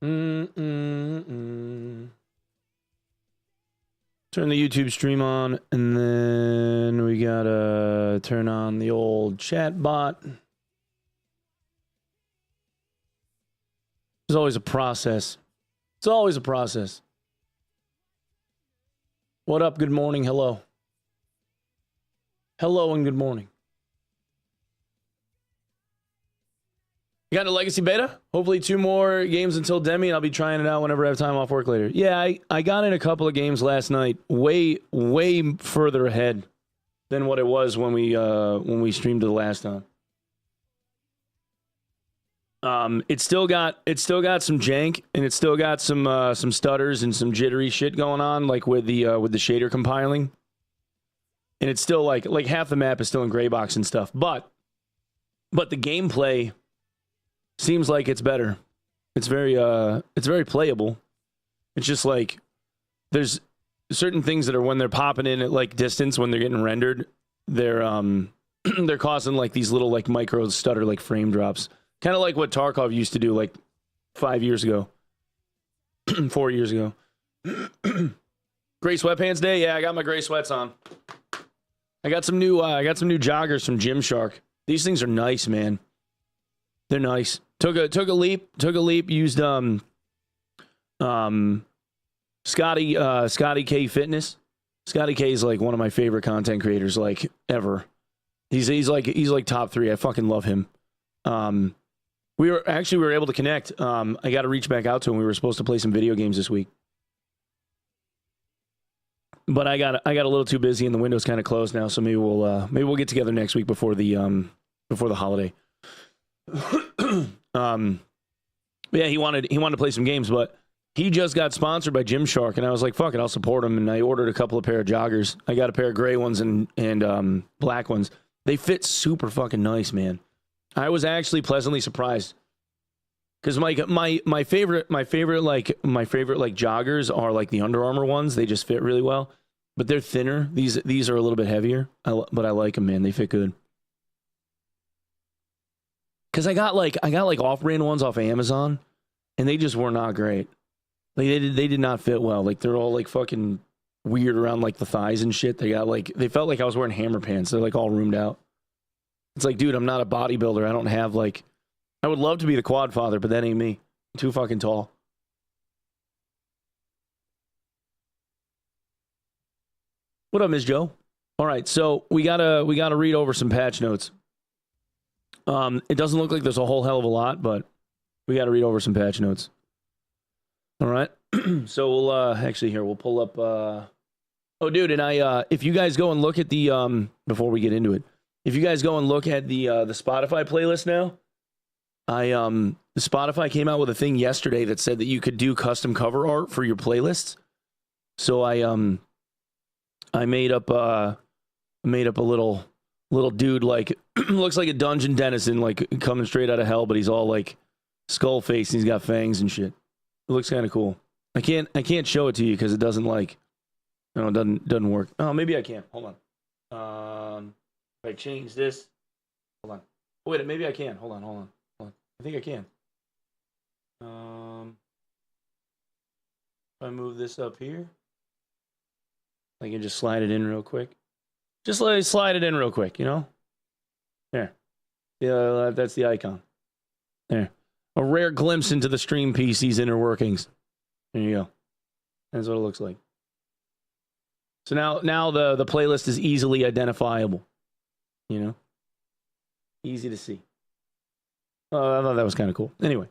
Turn the YouTube stream on, and then we gotta turn on the old chat bot. There's always a process. It's always a process. What up? Good morning. Hello. Hello and good morning. You got a Legacy beta? Hopefully 2 more games until Demi, and I'll be trying it out whenever I have time off work later. Yeah, I got in a couple of games last night, way further ahead than what it was when we streamed it the last time. It's still got some jank, and it's still got some stutters and some jittery shit going on, like with the shader compiling. And it's still like half the map is still in gray box and stuff, but the gameplay seems like it's better. It's very playable. It's just like there's certain things that are when they're popping in at like distance when they're getting rendered, they're causing like these little like micro stutter like frame drops. Kind of like what Tarkov used to do like 5 years ago. 4 years ago. Gray sweatpants day? Yeah, I got my gray sweats on. I got some new joggers from Gymshark. These things are nice, man. They're nice. Took a leap, used Scotty K Fitness. Scotty K is like one of my favorite content creators like ever. He's like top 3. I fucking love him. We were able to connect. I got to reach back out to him. We were supposed to play some video games this week. But I got a little too busy and the window's kind of closed now, so maybe we'll get together next week before the holiday. Yeah, he wanted to play some games, but he just got sponsored by Gymshark, and I was like, fuck it, I'll support him. And I ordered a couple of pair of joggers. I got a pair of gray ones and black ones. They fit super fucking nice, man. I was actually pleasantly surprised because my favorite joggers are like the Under Armour ones. They just fit really well, but they're thinner. These are a little bit heavier, but I like them, man. They fit good. Because I got like off-brand ones off of Amazon, and they just were not great. Like they did not fit well. Like they're all like fucking weird around like the thighs and shit. They felt like I was wearing hammer pants. They're like all roomed out. It's like, dude, I'm not a bodybuilder. I don't have like, I would love to be the quad father, but that ain't me. I'm too fucking tall. What up, Ms. Joe? All right, so we gotta read over some patch notes. It doesn't look like there's a whole hell of a lot, but we got to read over some patch notes. All right. So we'll pull up. Oh, dude, and if you guys go and look at the before we get into it, if you guys go and look at the Spotify playlist now, the Spotify came out with a thing yesterday that said that you could do custom cover art for your playlists. So I made up a little dude, like looks like a dungeon denizen, like coming straight out of hell, but he's all like skull face and he's got fangs and shit. It looks kind of cool. I can't show it to you because it doesn't like, no, it doesn't work. Oh, maybe I can. Hold on. If I change this, hold on. Oh, wait, maybe I can. Hold on. I think I can. If I move this up here, I can just slide it in real quick. Just slide it in real quick, you know? There. Yeah, that's the icon. There. A rare glimpse into the stream PC's inner workings. There you go. That's what it looks like. So now the playlist is easily identifiable. You know? Easy to see. I thought that was kind of cool. Anyway.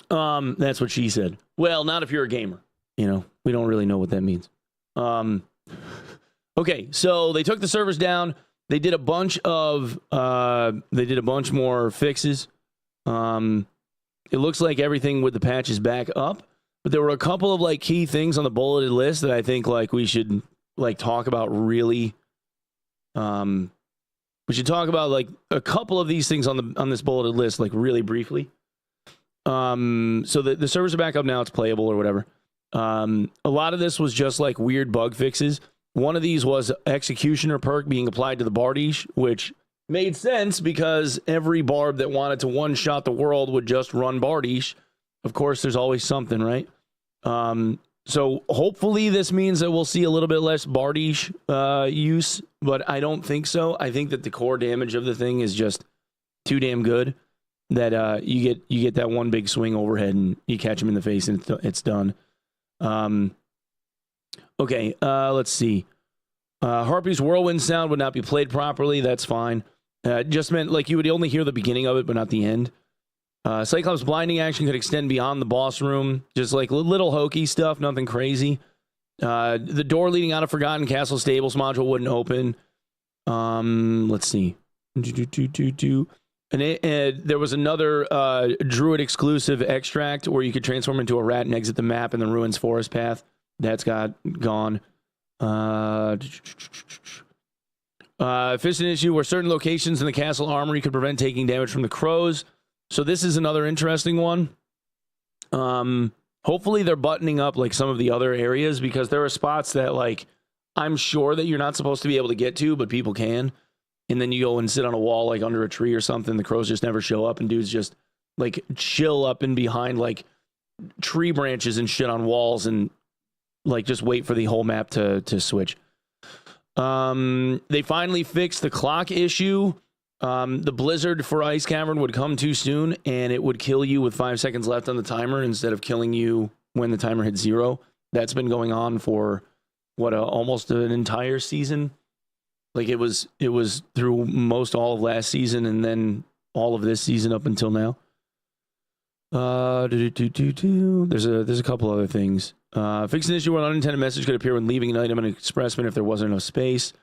That's what she said. Well, not if you're a gamer. You know, we don't really know what that means. Okay, so they took the servers down. They did a bunch more fixes. It looks like everything with the patch is back up, but there were a couple of like key things on the bulleted list that I think like we should like talk about really. We should talk about like a couple of these things on this bulleted list like really briefly. So the servers are back up now. It's playable or whatever. A lot of this was just like weird bug fixes. One of these was executioner perk being applied to the Bardiche, which Made sense because every barb that wanted to one-shot the world would just run Bardiche. Of course, there's always something, right? So hopefully this means that we'll see a little bit less Bardiche use, but I don't think so. I think that the core damage of the thing is just too damn good that you get that one big swing overhead and you catch him in the face and it's done. Okay, let's see. Harpy's whirlwind sound would not be played properly. That's fine. Just meant like you would only hear the beginning of it, but not the end. Cyclops' blinding action could extend beyond the boss room. Just like little hokey stuff, nothing crazy. The door leading out of Forgotten Castle Stables module wouldn't open. Let's see. And there was another Druid exclusive extract where you could transform into a rat and exit the map in the Ruins Forest path. That's gone. If it's an issue where certain locations in the castle armory could prevent taking damage from the crows. So this is another interesting one. Hopefully they're buttoning up like some of the other areas because there are spots that like I'm sure that you're not supposed to be able to get to, but people can. And then you go and sit on a wall like under a tree or something. The crows just never show up and dudes just like chill up and behind like tree branches and shit on walls and like just wait for the whole map to switch. They finally fixed the clock issue. The blizzard for Ice Cavern would come too soon and it would kill you with 5 seconds left on the timer instead of killing you when the timer hits 0. That's been going on for almost an entire season. Like it was through most all of last season and then all of this season up until now. There's a couple other things. Fix an issue where an unintended message could appear when leaving an item in an expressman if there wasn't enough space.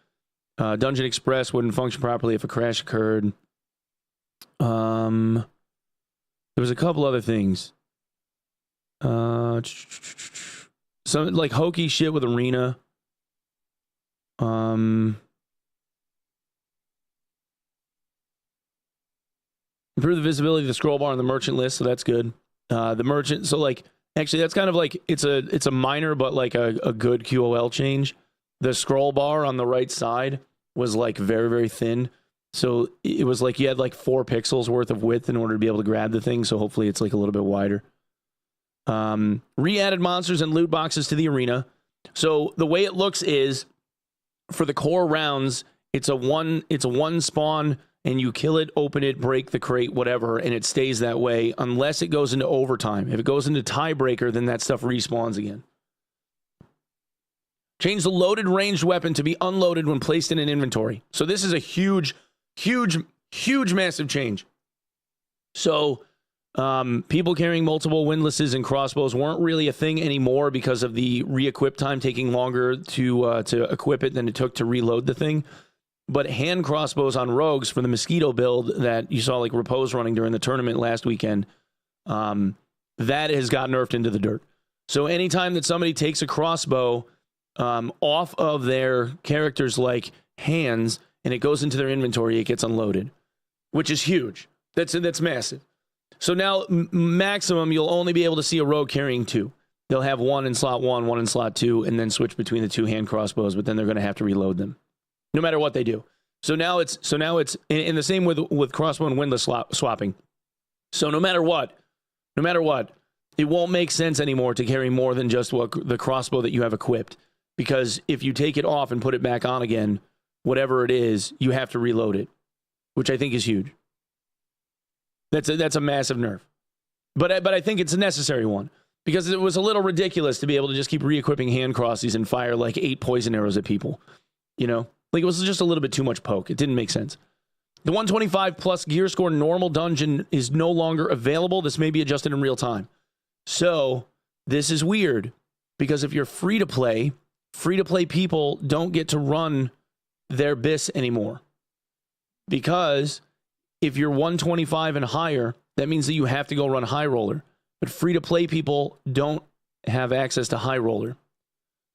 Dungeon Express wouldn't function properly if a crash occurred. There was a couple other things. Some like hokey shit with Arena. Improve the visibility of the scroll bar on the merchant list, so that's good. The merchant, so like actually that's kind of like it's a minor but like a good QOL change. The scroll bar on the right side was like very, very thin. So it was like you had like 4 pixels worth of width in order to be able to grab the thing. So hopefully it's like a little bit wider. Re-added monsters and loot boxes to the arena. So the way it looks is for the core rounds, it's a one spawn and you kill it, open it, break the crate, whatever, and it stays that way unless it goes into overtime. If it goes into tiebreaker, then that stuff respawns again. Change the loaded ranged weapon to be unloaded when placed in an inventory. So this is a huge, massive change. So people carrying multiple windlasses and crossbows weren't really a thing anymore because of the re-equip time taking longer to equip it than it took to reload the thing. But hand crossbows on rogues for the mosquito build that you saw like Repose running during the tournament last weekend, that has got nerfed into the dirt. So anytime that somebody takes a crossbow off of their character's like hands and it goes into their inventory, it gets unloaded, which is huge. That's massive. So now maximum you'll only be able to see a rogue carrying 2. They'll have 1 in slot 1, 1 in slot 2, and then switch between the 2 hand crossbows, but then they're going to have to reload them no matter what they do. So now it's in the same with crossbow and windlass swapping. So no matter what, it won't make sense anymore to carry more than just the crossbow that you have equipped. Because if you take it off and put it back on again, whatever it is, you have to reload it, which I think is huge. That's a massive nerf. But I think it's a necessary one. Because it was a little ridiculous to be able to just keep re-equipping hand crosses and fire like 8 poison arrows at people. You know? Like it was just a little bit too much poke. It didn't make sense. The 125 plus gear score normal dungeon is no longer available. This may be adjusted in real time. So this is weird because if you're free to play people don't get to run their BIS anymore. Because if you're 125 and higher, that means that you have to go run High Roller. But free to play people don't have access to High Roller.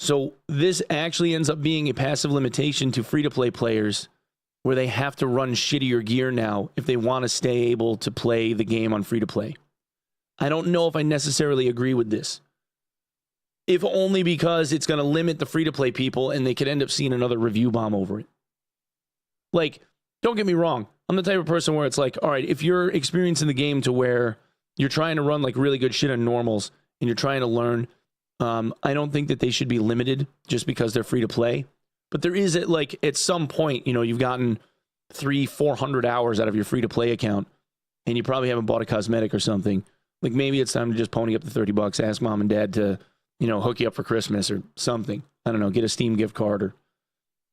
So this actually ends up being a passive limitation to free-to-play players where they have to run shittier gear now if they want to stay able to play the game on free-to-play. I don't know if I necessarily agree with this. If only because it's going to limit the free-to-play people and they could end up seeing another review bomb over it. Like, Don't get me wrong. I'm the type of person where it's like, all right, if you're experiencing the game to where you're trying to run like really good shit on normals and you're trying to learn, I don't think that they should be limited just because they're free to play. But there is at some point, you've gotten 300-400 hours out of your free to play account and you probably haven't bought a cosmetic or something. Like maybe it's time to just pony up the $30, ask mom and dad to, hook you up for Christmas or something. I don't know, get a Steam gift card or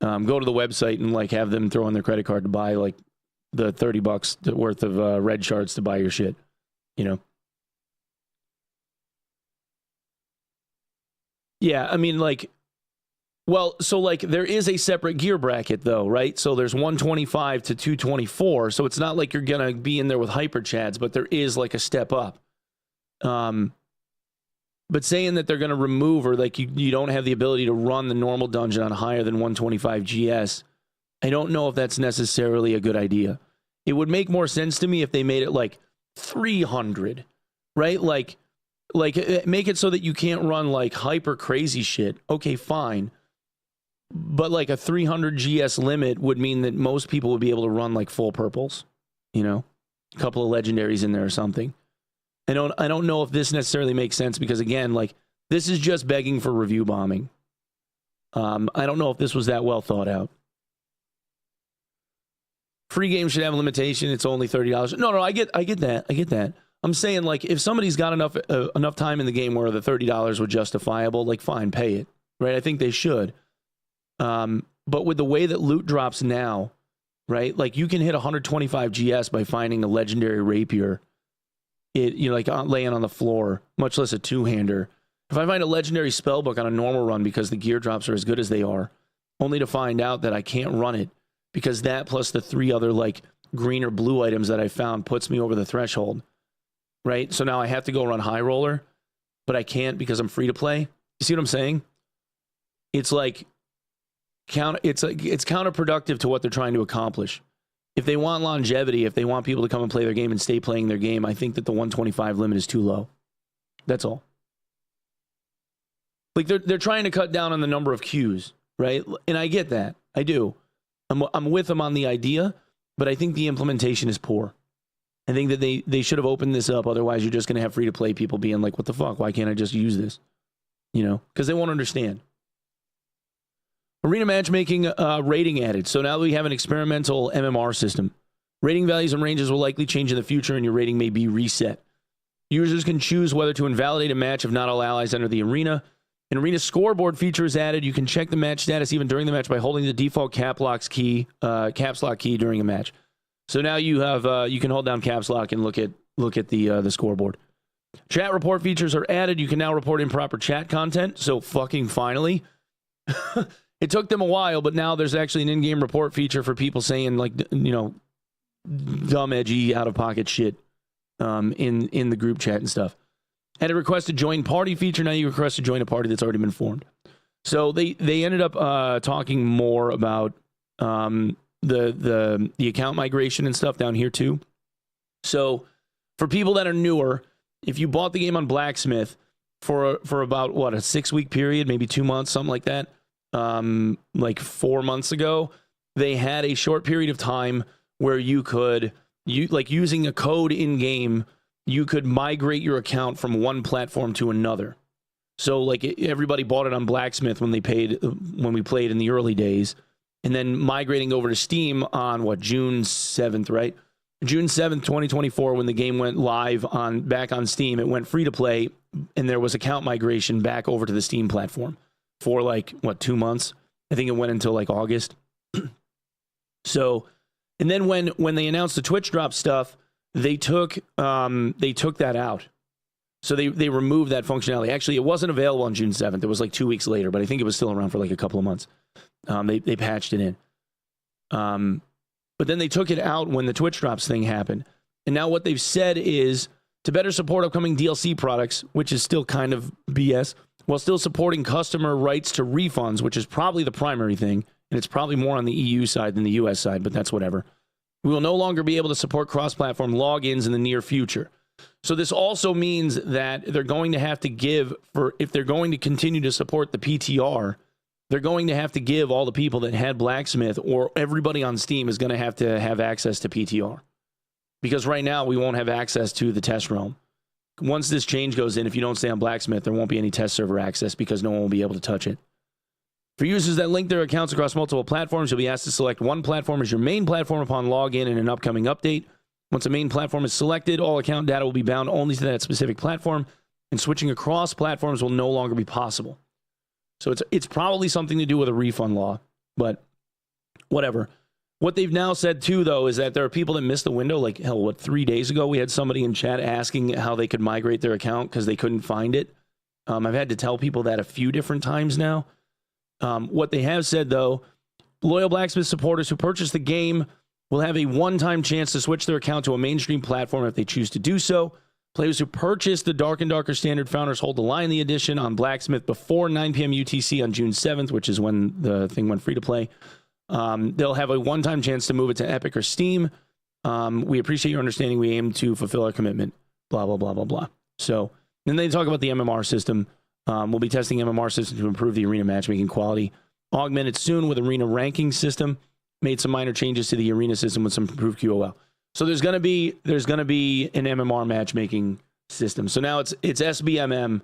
go to the website and like have them throw in their credit card to buy like the $30 worth of red shards to buy your shit, Yeah, I mean there is a separate gear bracket though, right? So there's 125 to 224. So it's not like you're going to be in there with hyper chads, but there is like a step up. But saying that they're going to remove or like you don't have the ability to run the normal dungeon on higher than 125 GS, I don't know if that's necessarily a good idea. It would make more sense to me if they made it like 300, right? Like make it so that you can't run like hyper crazy shit. Okay, fine. But like a 300 GS limit would mean that most people would be able to run like full purples, a couple of legendaries in there or something. I don't know if this necessarily makes sense because again, like this is just begging for review bombing. I don't know if this was that well thought out. Free games should have a limitation. It's only $30. No, I get that. I'm saying like if somebody's got enough time in the game where the $30 was justifiable, like fine, pay it, right? I think they should. But with the way that loot drops now, right? Like you can hit 125 GS by finding a legendary rapier. Like laying on the floor, much less a two-hander. If I find a legendary spellbook on a normal run because the gear drops are as good as they are, only to find out that I can't run it because that plus the 3 other like green or blue items that I found puts me over the threshold, right? So now I have to go run high roller, but I can't because I'm free to play. You see what I'm saying? It's like it's counterproductive to what they're trying to accomplish. If they want longevity, if they want people to come and play their game and stay playing their game, I think that the 125 limit is too low. That's all. Like they're trying to cut down on the number of queues, right? And I get that. I do. I'm with them on the idea, but I think the implementation is poor. I think that they should have opened this up. Otherwise, you're just going to have free to play people being like, what the fuck? Why can't I just use this? Because they won't understand. Arena matchmaking rating added. So now we have an experimental MMR system. Rating values and ranges will likely change in the future, and your rating may be reset. Users can choose whether to invalidate a match if not all allies enter the arena. An arena scoreboard feature is added. You can check the match status even during the match by holding the default caps lock key during a match. So now you have you can hold down caps lock and look at the scoreboard. Chat report features are added. You can now report improper chat content. So fucking finally. It took them a while, but now there's actually an in-game report feature for people saying like, dumb, edgy, out-of-pocket shit in the group chat and stuff. Had a request to join party feature. Now you request to join a party that's already been formed. So they ended up talking more about the account migration and stuff down here too. So for people that are newer, if you bought the game on Blacksmith for about what, a 6-week period, maybe 2 months, something like that. Like 4 months ago, they had a short period of time where you could, using a code in game, you could migrate your account from one platform to another. So like everybody bought it on Blacksmith when we played in the early days, and then migrating over to Steam on June 7th, right? June 7th, 2024, when the game went live back on Steam, it went free to play, and there was account migration back over to the Steam platform. For 2 months. I think it went until August. So, and then when they announced the Twitch drop stuff, they took that out. So they removed that functionality. Actually, it wasn't available on June 7th. It was 2 weeks later, but I think it was still around for a couple of months. They patched it in. But then they took it out when the Twitch drops thing happened. And now what they've said is to better support upcoming DLC products, which is still kind of BS, while still supporting customer rights to refunds, which is probably the primary thing, and it's probably more on the EU side than the US side, but that's whatever. We will no longer be able to support cross-platform logins in the near future. So this also means that they're going to have to if they're going to continue to support the PTR, they're going to have to give all the people that had Blacksmith, or everybody on Steam is going to have access to PTR. Because right now we won't have access to the test realm. Once this change goes in, if you don't stay on Blacksmith, there won't be any test server access because no one will be able to touch it. For users that link their accounts across multiple platforms, you'll be asked to select one platform as your main platform upon login in an upcoming update. Once a main platform is selected, all account data will be bound only to that specific platform, and switching across platforms will no longer be possible. So it's probably something to do with a refund law, but whatever. What they've now said, too, though, is that there are people that missed the window. Like, hell, 3 days ago, we had somebody in chat asking how they could migrate their account because they couldn't find it. I've had to tell people that a few different times now. What they have said, though, loyal Blacksmith supporters who purchase the game will have a one-time chance to switch their account to a mainstream platform if they choose to do so. Players who purchase the Dark and Darker Standard Founders Hold the Line the edition on Blacksmith before 9 p.m. UTC on June 7th, which is when the thing went free to play. They'll have a one-time chance to move it to Epic or Steam. We appreciate your understanding. We aim to fulfill our commitment. Blah, blah, blah, blah, blah. So then they talk about the MMR system. We'll be testing MMR system to improve the arena matchmaking quality. Augmented soon with arena ranking system. Made some minor changes to the arena system with some improved QOL. So there's gonna be an MMR matchmaking system. So now it's SBMM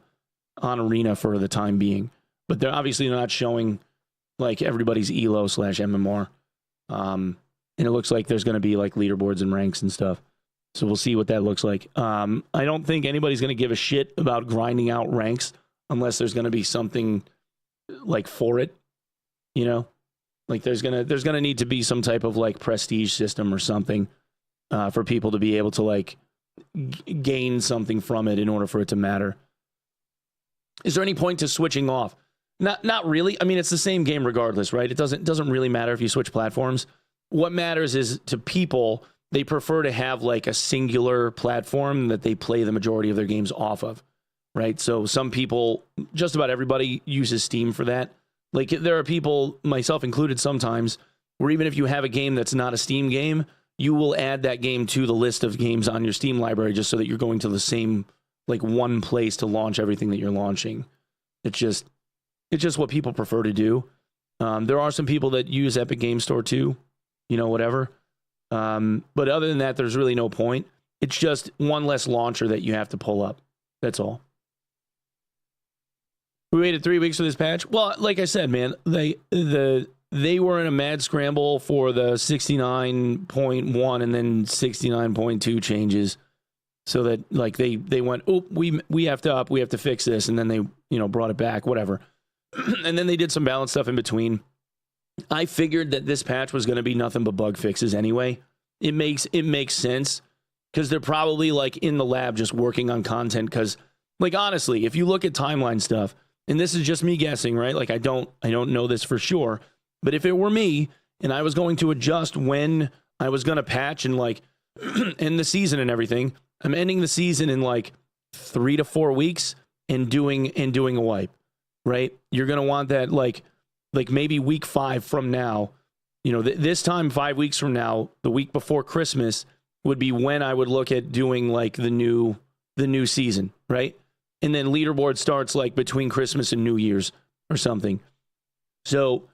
on arena for the time being, but they're obviously not showing like everybody's ELO / MMR. And it looks like there's gonna be like leaderboards and ranks and stuff. So we'll see what that looks like. I don't think anybody's gonna give a shit about grinding out ranks unless there's gonna be something like for it, you know. Like there's gonna need to be some type of like prestige system or something for people to be able to like gain something from it in order for it to matter. Is there any point to switching off? Not really. I mean, it's the same game regardless, right? It doesn't really matter if you switch platforms. What matters is to people, they prefer to have like a singular platform that they play the majority of their games off of, right? So some people, just about everybody uses Steam for that. Like there are people, myself included sometimes, where even if you have a game that's not a Steam game, you will add that game to the list of games on your Steam library just so that you're going to the same, like one place to launch everything that you're launching. It's just what people prefer to do. There are some people that use Epic Game Store too, you know, whatever. But other than that, there's really no point. It's just one less launcher that you have to pull up. That's all. We waited 3 weeks for this patch. Well, like I said, man, they were in a mad scramble for the 69.1 and then 69.2 changes, so that like they went, oh, we have to fix this, and then they brought it back, whatever, and then they did some balance stuff in between. I figured that this patch was going to be nothing but bug fixes anyway. It makes sense because they're probably like in the lab just working on content. Because like honestly, if you look at timeline stuff. And this is just me guessing, right? Like I don't know this for sure, but if it were me and I was going to adjust when I was going to patch and like end the season and everything, I'm ending the season in like 3 to 4 weeks and doing a wipe, right? You're going to want that like maybe week 5 from now, this time 5 weeks from now, the week before Christmas would be when I would look at doing like the new season, right? And then leaderboard starts like between Christmas and New Year's or something. So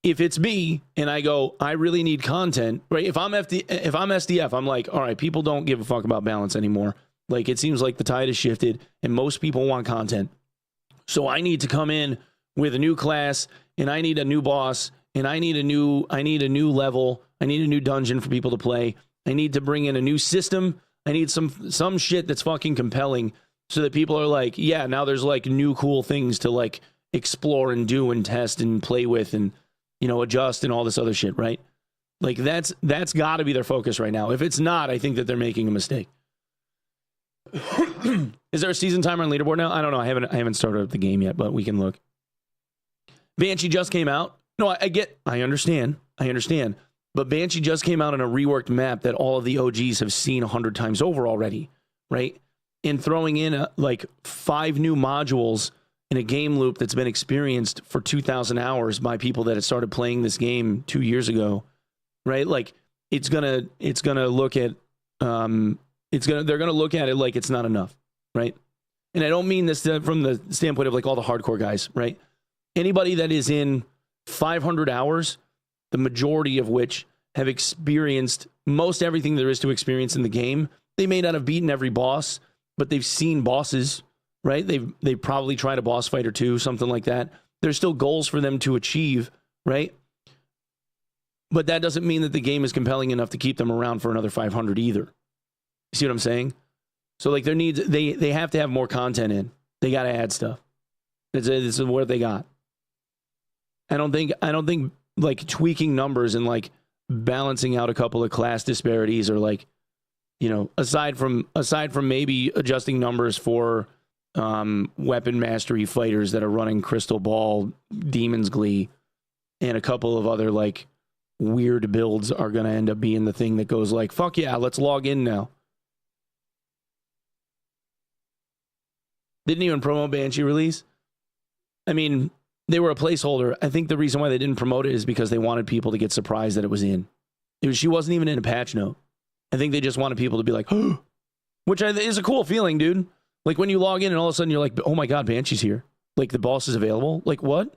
if it's me and I go, I really need content, right? If I'm SDF, I'm like, all right, people don't give a fuck about balance anymore. Like it seems like the tide has shifted and most people want content. So I need to come in with a new class and I need a new boss and I need a new level. I need a new dungeon for people to play. I need to bring in a new system. I need some shit that's fucking compelling. So that people are like, yeah, now there's like new cool things to like explore and do and test and play with and, adjust and all this other shit, right? Like that's got to be their focus right now. If it's not, I think that they're making a mistake. Is there a season timer on leaderboard now? I don't know. I haven't started up the game yet, but we can look. Banshee just came out. No, I understand. But Banshee just came out on a reworked map that all of the OGs have seen 100 times over already, right? And throwing in like 5 new modules in a game loop that's been experienced for 2,000 hours by people that had started playing this game 2 years ago, right? Like they're gonna look at it like it's not enough, right? And I don't mean this from the standpoint of like all the hardcore guys, right? Anybody that is in 500 hours, the majority of which have experienced most everything there is to experience in the game. They may not have beaten every boss, but they've seen bosses, right? They've probably tried a boss fight or two, something like that. There's still goals for them to achieve, right? But that doesn't mean that the game is compelling enough to keep them around for another 500 either. You see what I'm saying? So like they have to have more content in. They got to add stuff. This is what they got. I don't think like tweaking numbers and like balancing out a couple of class disparities, or like, you know, aside from maybe adjusting numbers for weapon mastery fighters that are running Crystal Ball, Demon's Glee, and a couple of other like weird builds are going to end up being the thing that goes like, fuck yeah, let's log in now. Didn't even promote Banshee release. I mean, they were a placeholder. I think the reason why they didn't promote it is because they wanted people to get surprised that it was in. She wasn't even in a patch note. I think they just wanted people to be like, oh, which is a cool feeling, dude. Like when you log in and all of a sudden you're like, oh my God, Banshee's here. Like the boss is available. Like what?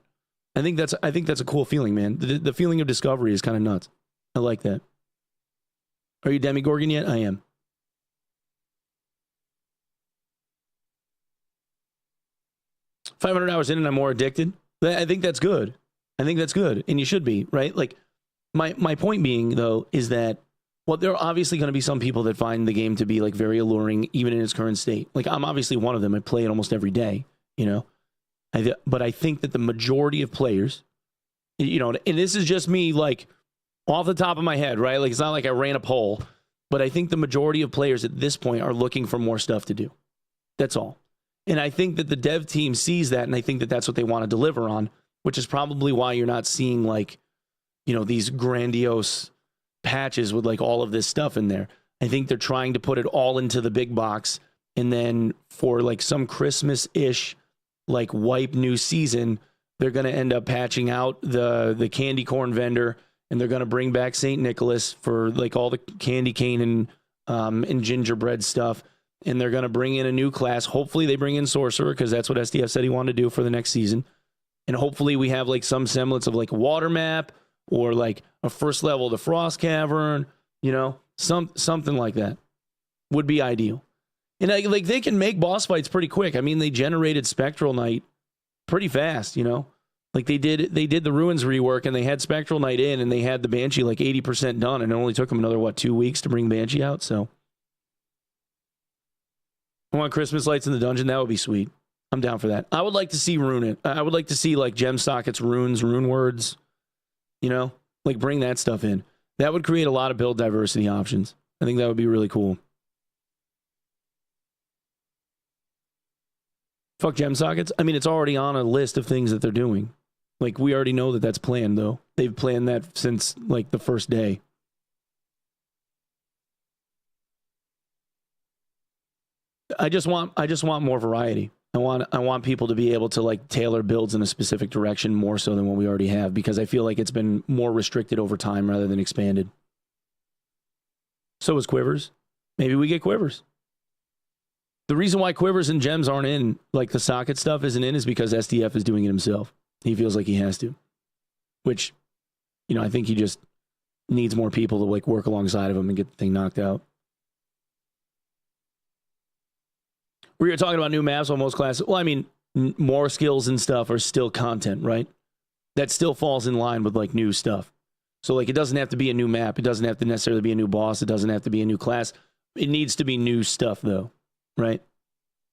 I think that's a cool feeling, man. The feeling of discovery is kind of nuts. I like that. Are you Demigorgon yet? I am. $500 in and I'm more addicted. I think that's good. And you should be, right? Like my point being though is that, well, there are obviously going to be some people that find the game to be like very alluring even in its current state. Like I'm obviously one of them. I play it almost every day, you know. But I think that the majority of players, you know, and this is just me like off the top of my head, right? Like it's not like I ran a poll, but I think the majority of players at this point are looking for more stuff to do. That's all. And I think that the dev team sees that, and I think that that's what they want to deliver on, which is probably why you're not seeing like, you know, these grandiose patches with like all of this stuff in there. I think they're trying to put it all into the big box, and then for like some Christmas-ish like wipe new season, they're going to end up patching out the candy corn vendor, and they're going to bring back St. Nicholas for like all the candy cane and gingerbread stuff. And they're going to bring in a new class. Hopefully they bring in Sorcerer, because that's what SDF said he wanted to do for the next season. And hopefully we have like some semblance of like a water map, or like a first level of the Frost Cavern, you know, something like that would be ideal. And like they can make boss fights pretty quick. I mean, they generated Spectral Knight pretty fast, you know. Like they did the Ruins rework, and they had Spectral Knight in, and they had the Banshee like 80% done, and it only took them another 2 weeks to bring Banshee out. So I want Christmas lights in the dungeon. That would be sweet. I'm down for that. I would like to see rune it. I would like to see like gem sockets, runes, rune words, you know, like bring that stuff in. That would create a lot of build diversity options. I think that would be really cool. Fuck gem sockets. I mean, it's already on a list of things that they're doing. Like we already know that that's planned though. They've planned that since like the first day. I just want more variety. I want people to be able to like tailor builds in a specific direction more so than what we already have, because I feel like it's been more restricted over time rather than expanded. So is Quivers. Maybe we get Quivers. The reason why Quivers and gems aren't in, like the socket stuff isn't in, is because SDF is doing it himself. He feels like he has to. Which, you know, I think he just needs more people to like work alongside of him and get the thing knocked out. We were talking about new maps on most classes. Well, I mean, more skills and stuff are still content, right? That still falls in line with like new stuff. So like it doesn't have to be a new map. It doesn't have to necessarily be a new boss. It doesn't have to be a new class. It needs to be new stuff though, right?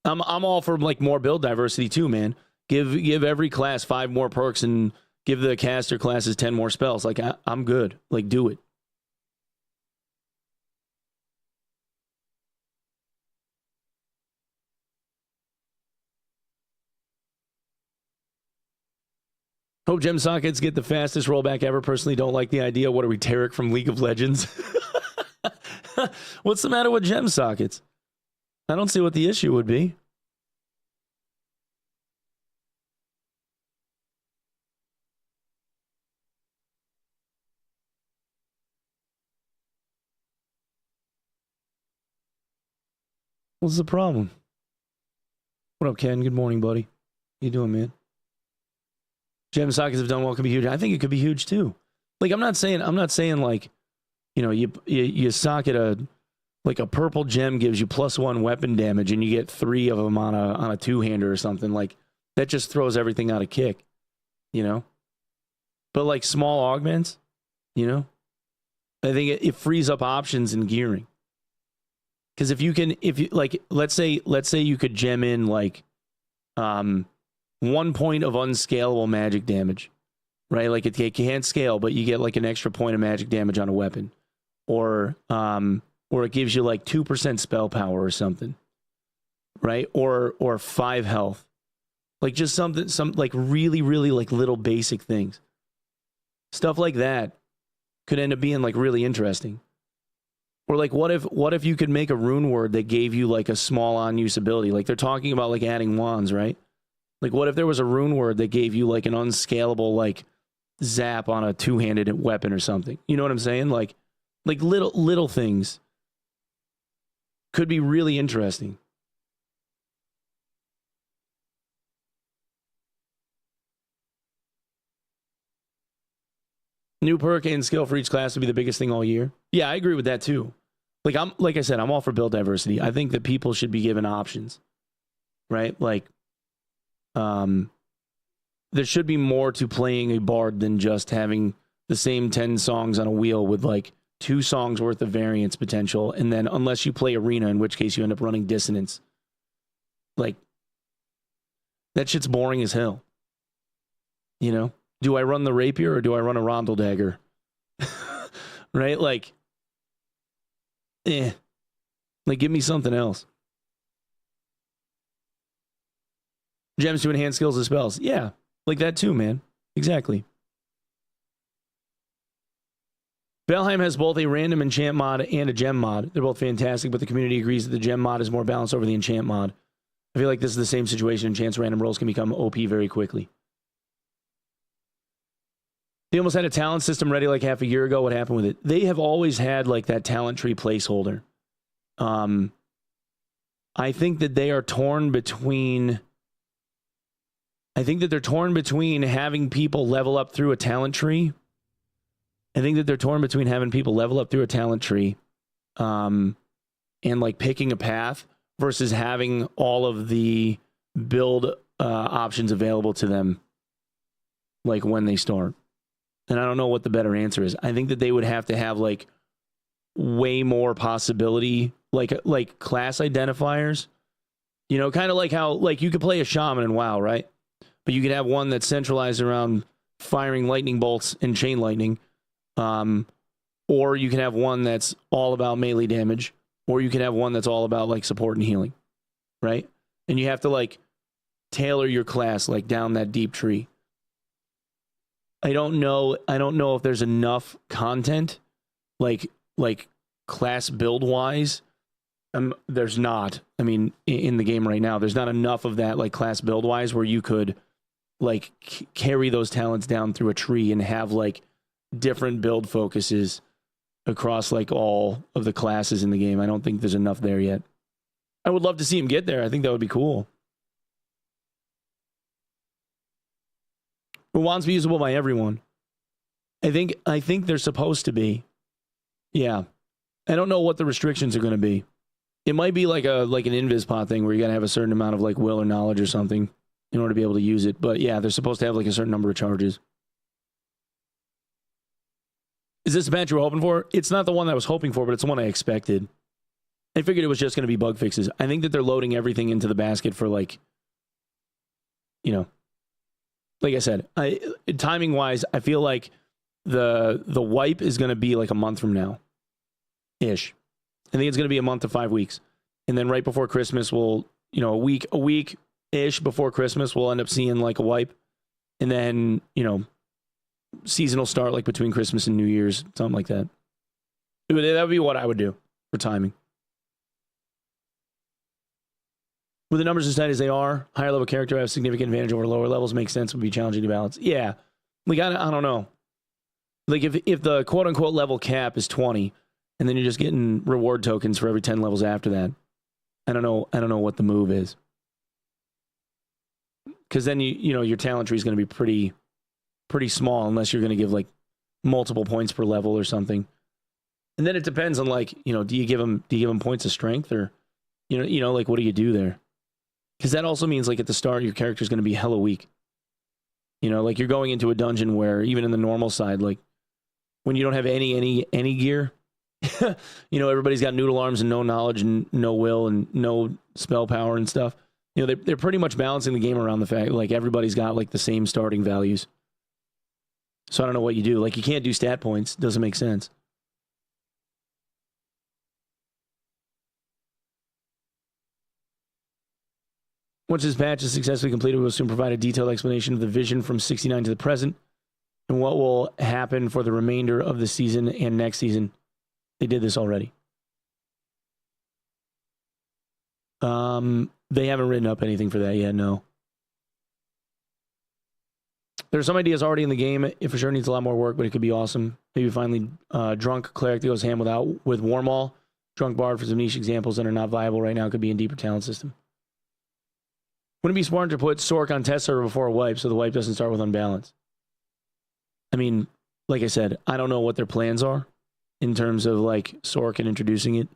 I'm all for like more build diversity too, man. Give every class 5 more perks and give the caster classes 10 more spells. Like I'm good. Like do it. Hope gem sockets get the fastest rollback ever. Personally, don't like the idea. What are we, Tarek from League of Legends? What's the matter with gem sockets? I don't see what the issue would be. What's the problem? What up, Ken? Good morning, buddy. How you doing, man? Gem sockets have done well, could be huge. I think it could be huge too. Like I'm not saying like, you know, you socket a purple gem gives you +1 weapon damage and you get 3 of them on a two-hander or something. Like that just throws everything out of kick, you know? But like small augments, you know, I think it frees up options in gearing. Because if you like, let's say you could gem in like 1 point of unscalable magic damage, right? Like it can't scale, but you get like an extra point of magic damage on a weapon, or it gives you like 2% spell power or something, right? Or 5 health, like just some like really like little basic things. Stuff like that could end up being like really interesting. Or like what if you could make a rune word that gave you like a small on-use ability? Like they're talking about like adding wands, right? Like what if there was a rune word that gave you like an unscalable like zap on a two-handed weapon or something? You know what I'm saying? Like little things could be really interesting. New perk and skill for each class would be the biggest thing all year. Yeah, I agree with that too. Like I said, I'm all for build diversity. I think that people should be given options, right? Like, there should be more to playing a bard than just having the same 10 songs on a wheel with like 2 songs worth of variance potential, and then unless you play arena, in which case you end up running dissonance. Like, that shit's boring as hell. You know? Do I run the rapier or do I run a rondel dagger? Right? Like, like give me something else. Gems to enhance skills and spells. Yeah, like that too, man. Exactly. Valheim has both a random enchant mod and a gem mod. They're both fantastic, but the community agrees that the gem mod is more balanced over the enchant mod. I feel like this is the same situation. Enchants random rolls can become OP very quickly. They almost had a talent system ready like half a year ago. What happened with it? They have always had like that talent tree placeholder. I think that they are torn between... I think that they're torn between having people level up through a talent tree. I think that they're torn between having people level up through a talent tree and like picking a path versus having all of the build options available to them like when they start. And I don't know what the better answer is. I think that they would have to have like way more possibility, like class identifiers. You know, kind of like how like you could play a shaman in WoW, right? But you could have one that's centralized around firing lightning bolts and chain lightning. Or you can have one that's all about melee damage. Or you can have one that's all about like support and healing. Right? And you have to like tailor your class like down that deep tree. I don't know if there's enough content like class build wise. There's not. I mean, in the game right now, there's not enough of that like class build wise where you could like carry those talents down through a tree and have like different build focuses across like all of the classes in the game. I don't think there's enough there yet. I would love to see him get there. I think that would be cool. But wands be usable by everyone. I think they're supposed to be. Yeah. I don't know what the restrictions are going to be. It might be like an invis pot thing where you got to have a certain amount of like will or knowledge or something in order to be able to use it. But yeah, they're supposed to have like a certain number of charges. Is this the patch you were hoping for? It's not the one that I was hoping for, but it's the one I expected. I figured it was just going to be bug fixes. I think that they're loading everything into the basket for like, you know, like I said, timing wise, I feel like the wipe is going to be like a month from now ish. I think it's going to be a month to 5 weeks. And then right before Christmas, we'll, you know, a week ish before Christmas, we'll end up seeing like a wipe. And then, you know, season will start like between Christmas and New Year's, something like that. That would be what I would do for timing. With the numbers as tight as they are, higher level character have significant advantage over lower levels, makes sense, would be challenging to balance. Yeah. Like, I don't know. Like, if the quote-unquote level cap is 20, and then you're just getting reward tokens for every 10 levels after that, I don't know what the move is. Because then, you know, your talent tree is going to be pretty pretty small unless you're going to give like multiple points per level or something. And then it depends on like, do you give them points of strength or, like what do you do there? Because that also means like at the start, your character's going to be hella weak. Like you're going into a dungeon where even in the normal side, like when you don't have any gear, everybody's got noodle arms and no knowledge and no will and no spell power and stuff. They're pretty much balancing the game around the fact like everybody's got like the same starting values. So I don't know what you do. Like you can't do stat points. Doesn't make sense. Once this patch is successfully completed, we will soon provide a detailed explanation of the vision from 69 to the present and what will happen for the remainder of the season and next season. They did this already. They haven't written up anything for that yet, no. There's some ideas already in the game. It for sure needs a lot more work, but it could be awesome. Maybe finally Drunk Cleric that goes hand with Warmaul. Drunk Bard for some niche examples that are not viable right now could be in deeper talent system. Wouldn't it be smart to put Sork on test server before a wipe so the wipe doesn't start with unbalance? I mean, like I said, I don't know what their plans are in terms of like Sork and introducing it.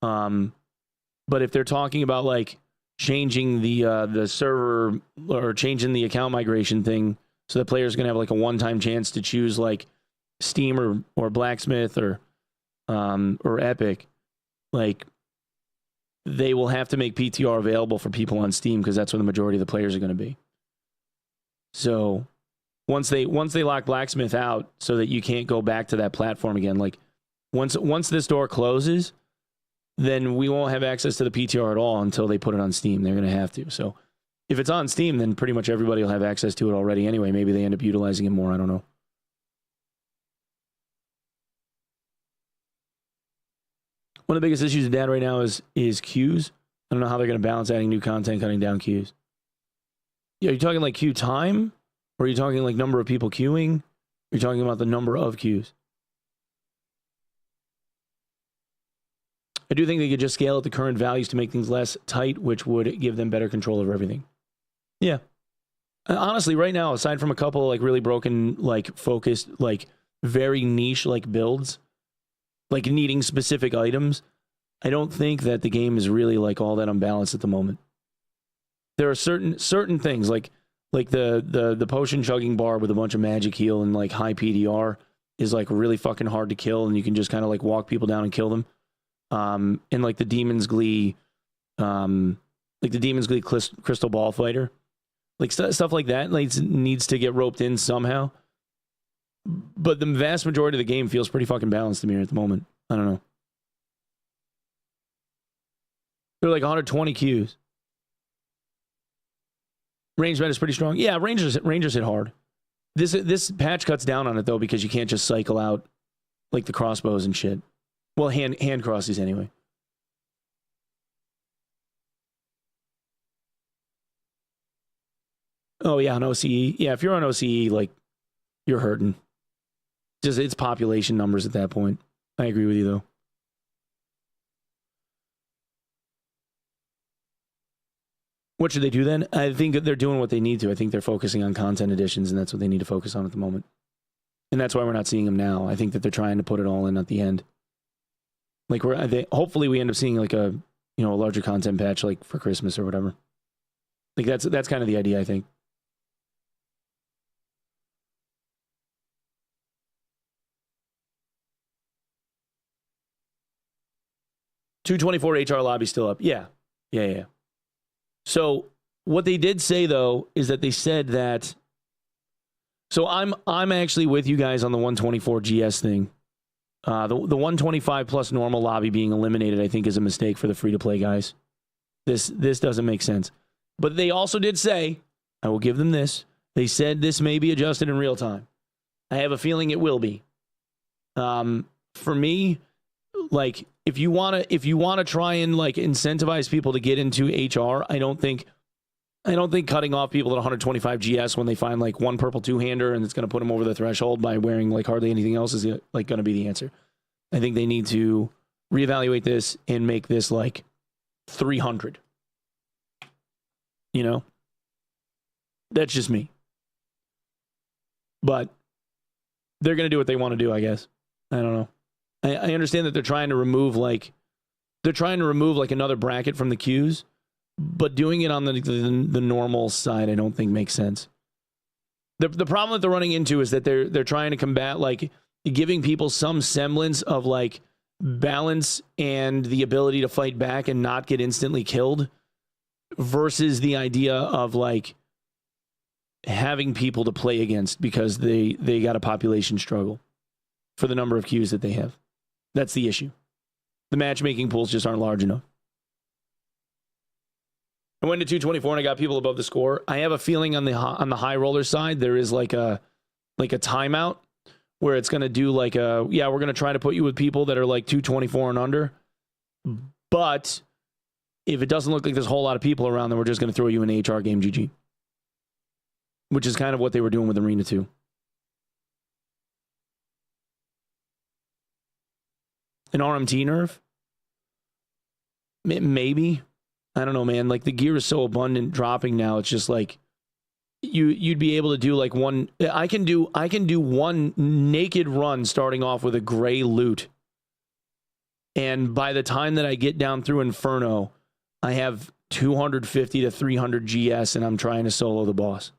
But if they're talking about like changing the server or changing the account migration thing so that players are going to have like a one-time chance to choose like Steam or Blacksmith or Epic, like they will have to make PTR available for people on Steam because that's where the majority of the players are going to be. So once they lock Blacksmith out so that you can't go back to that platform again, like once this door closes, then we won't have access to the PTR at all until they put it on Steam. They're going to have to. So if it's on Steam, then pretty much everybody will have access to it already anyway. Maybe they end up utilizing it more. I don't know. One of the biggest issues with data right now is queues. I don't know how they're going to balance adding new content, cutting down queues. Yeah, are you talking like queue time? Or are you talking like number of people queuing? Are you talking about the number of queues? I do think they could just scale at the current values to make things less tight, which would give them better control over everything. Yeah. Honestly, right now, aside from a couple like really broken, like focused, like very niche like builds, like needing specific items, I don't think that the game is really like all that unbalanced at the moment. There are certain things like the potion chugging bar with a bunch of magic heal and like high PDR is like really fucking hard to kill, and you can just kind of like walk people down and kill them. And like the Demon's Glee, Crystal Ball Fighter, like stuff like that like needs to get roped in somehow. But the vast majority of the game feels pretty fucking balanced to me at the moment. I don't know. They're like 120 Qs. Range met is pretty strong. Yeah, Rangers hit hard. This patch cuts down on it though because you can't just cycle out like the crossbows and shit. Well, hand crosses anyway. Oh yeah, on OCE. Yeah, if you're on OCE, like you're hurting. Just it's population numbers at that point. I agree with you though. What should they do then? I think they're doing what they need to. I think they're focusing on content additions, and that's what they need to focus on at the moment. And that's why we're not seeing them now. I think that they're trying to put it all in at the end. Like hopefully we end up seeing like a a larger content patch like for Christmas or whatever. Like that's kind of the idea, I think. $224 HR lobby still up. Yeah. So what they did say though is that they said that. So I'm actually with you guys on the 124 GS thing. The 125 plus normal lobby being eliminated, I think, is a mistake for the free-to-play guys. This doesn't make sense. But they also did say, I will give them this, they said this may be adjusted in real time. I have a feeling it will be. For me, like if you want to try and like incentivize people to get into HR, I don't think cutting off people at 125 GS when they find like one purple two-hander and it's going to put them over the threshold by wearing like hardly anything else is like going to be the answer. I think they need to reevaluate this and make this like 300. That's just me. But they're going to do what they want to do, I guess. I don't know. I understand that they're trying to remove like another bracket from the queues, but doing it on the normal side, I don't think makes sense. The problem that they're running into is that they're trying to combat like giving people some semblance of like balance and the ability to fight back and not get instantly killed versus the idea of like having people to play against because they got a population struggle for the number of queues that they have. That's the issue. The matchmaking pools just aren't large enough. I went to 224 and I got people above the score. I have a feeling on the high roller side there is like a timeout where it's going to do like we're going to try to put you with people that are like 224 and under. But if it doesn't look like there's a whole lot of people around, then we're just going to throw you in the HR game GG. Which is kind of what they were doing with Arena 2. An RMT nerf? Maybe. I don't know, man. Like the gear is so abundant dropping now. It's just like you'd be able to do like one. I can do one naked run starting off with a gray loot. And by the time that I get down through Inferno, I have 250 to 300 GS and I'm trying to solo the boss.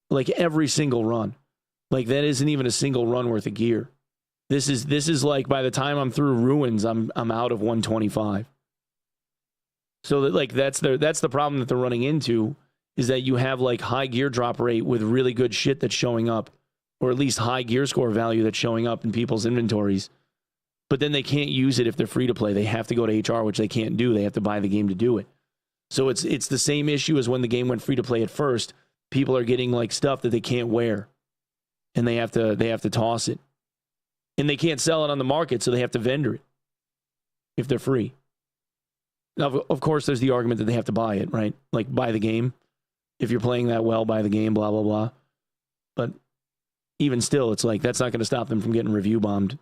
Like every single run. Like that isn't even a single run worth of gear. This is like by the time I'm through Ruins, I'm out of 125. So that like that's the problem that they're running into is that you have like high gear drop rate with really good shit that's showing up, or at least high gear score value that's showing up in people's inventories. But then they can't use it if they're free to play. They have to go to HR, which they can't do. They have to buy the game to do it. So it's the same issue as when the game went free to play at first. People are getting like stuff that they can't wear, and they have to toss it, and they can't sell it on the market, so they have to vendor it if they're free. Now, of course, there's the argument that they have to buy it, right? Like buy the game. If you're playing that well, buy the game. Blah blah blah. But even still, it's like that's not going to stop them from getting review bombed.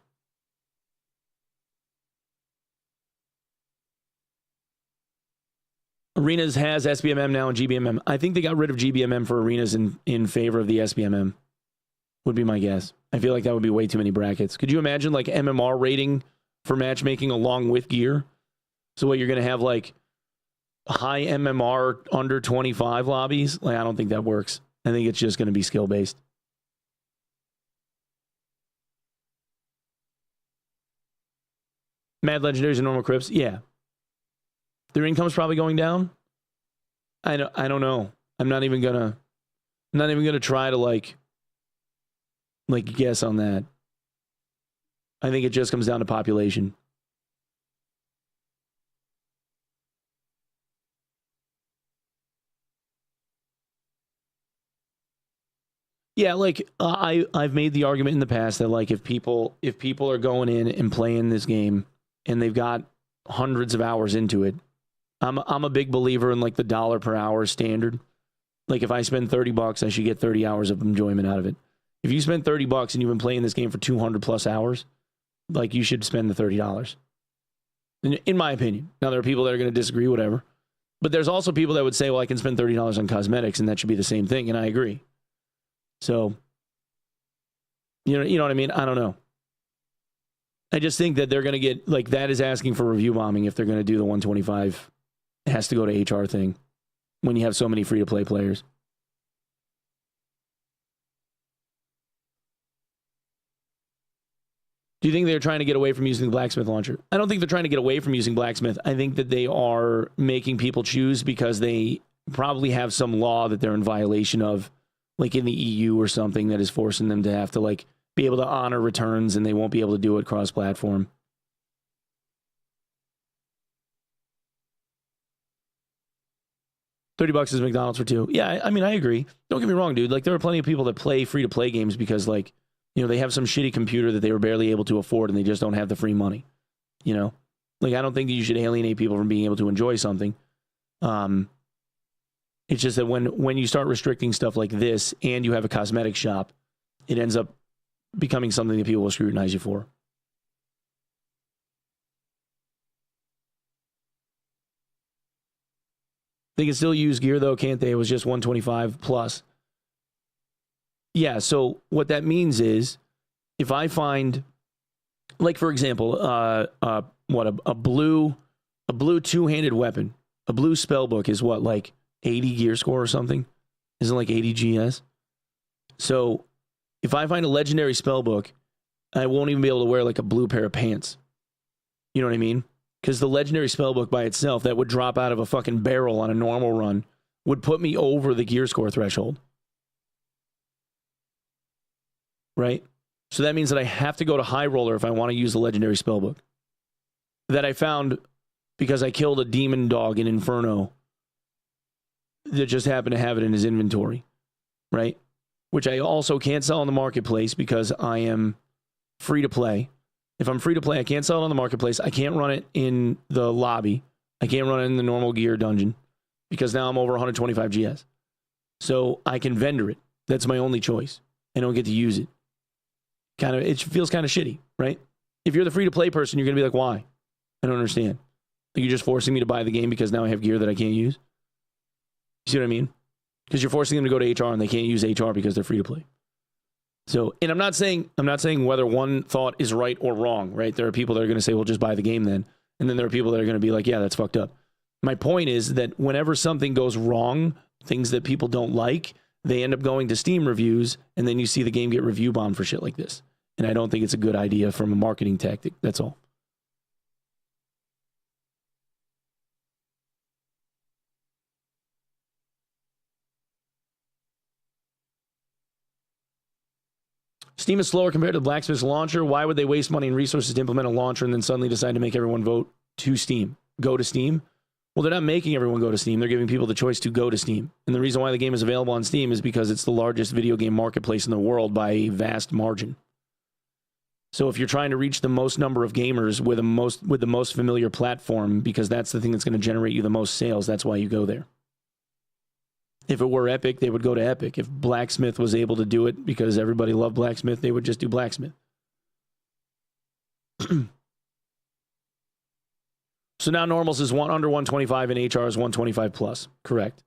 Arenas has SBMM now and GBMM. I think they got rid of GBMM for Arenas in favor of the SBMM, would be my guess. I feel like that would be way too many brackets. Could you imagine like MMR rating for matchmaking along with gear? So what, you're going to have like high MMR under 25 lobbies? Like, I don't think that works. I think it's just going to be skill-based. Mad Legendaries and normal Crips? Yeah. Their income's probably going down. I don't know. I'm not even gonna try to like guess on that. I think it just comes down to population. Yeah, like I've made the argument in the past that like if people are going in and playing this game and they've got hundreds of hours into it, I'm a big believer in like the $1 per hour standard. Like if I spend $30, I should get 30 hours of enjoyment out of it. If you spend $30 and you've been playing this game for 200 plus hours, like you should spend the $30. In my opinion. Now there are people that are going to disagree, whatever. But there's also people that would say, well, I can spend $30 on cosmetics and that should be the same thing, and I agree. So, you know what I mean? I don't know. I just think that they're going to get, like, that is asking for review bombing if they're going to do the 125 has to go to HR thing when you have so many free-to-play players. Do you think they're trying to get away from using the Blacksmith launcher? I don't think they're trying to get away from using Blacksmith. I think that they are making people choose because they probably have some law that they're in violation of, like in the EU or something, that is forcing them to have to like be able to honor returns, and they won't be able to do it cross-platform. $30 is McDonald's for two. Yeah, I mean, I agree. Don't get me wrong, dude. Like, there are plenty of people that play free-to-play games because, like, you know, they have some shitty computer that they were barely able to afford, and they just don't have the free money. You know, like, I don't think that you should alienate people from being able to enjoy something. It's just that when you start restricting stuff like this, and you have a cosmetic shop, it ends up becoming something that people will scrutinize you for. They can still use gear, though, can't they? It was just 125 plus. Yeah, so what that means is if I find, like, for example, a blue two-handed weapon, a blue spell book is what, like 80 gear score or something? Isn't it like 80 GS? So if I find a legendary spell book, I won't even be able to wear like a blue pair of pants. You know what I mean? Because the legendary spellbook by itself that would drop out of a fucking barrel on a normal run would put me over the gear score threshold. Right? So that means that I have to go to high roller if I want to use the legendary spellbook. That I found because I killed a demon dog in Inferno that just happened to have it in his inventory. Right? Which I also can't sell on the marketplace because I am free to play. If I'm free to play, I can't sell it on the marketplace. I can't run it in the lobby. I can't run it in the normal gear dungeon because now I'm over 125 GS. So I can vendor it. That's my only choice. I don't get to use it. It feels kind of shitty, right? If you're the free to play person, you're going to be like, why? I don't understand. You're just forcing me to buy the game because now I have gear that I can't use. You see what I mean? Because you're forcing them to go to HR and they can't use HR because they're free to play. So, and I'm not saying whether one thought is right or wrong, right? There are people that are going to say, well, just buy the game then. And then there are people that are going to be like, yeah, that's fucked up. My point is that whenever something goes wrong, things that people don't like, they end up going to Steam reviews, and then you see the game get review bombed for shit like this. And I don't think it's a good idea from a marketing tactic. That's all. Steam is slower compared to the Blacksmith's launcher. Why would they waste money and resources to implement a launcher and then suddenly decide to make everyone vote to Steam? Go to Steam? Well, they're not making everyone go to Steam. They're giving people the choice to go to Steam. And the reason why the game is available on Steam is because it's the largest video game marketplace in the world by a vast margin. So if you're trying to reach the most number of gamers with the most familiar platform, because that's the thing that's going to generate you the most sales, that's why you go there. If it were Epic, they would go to Epic. If Blacksmith was able to do it because everybody loved Blacksmith, they would just do Blacksmith. So now normals is under 125 and HR is 125 plus. Correct.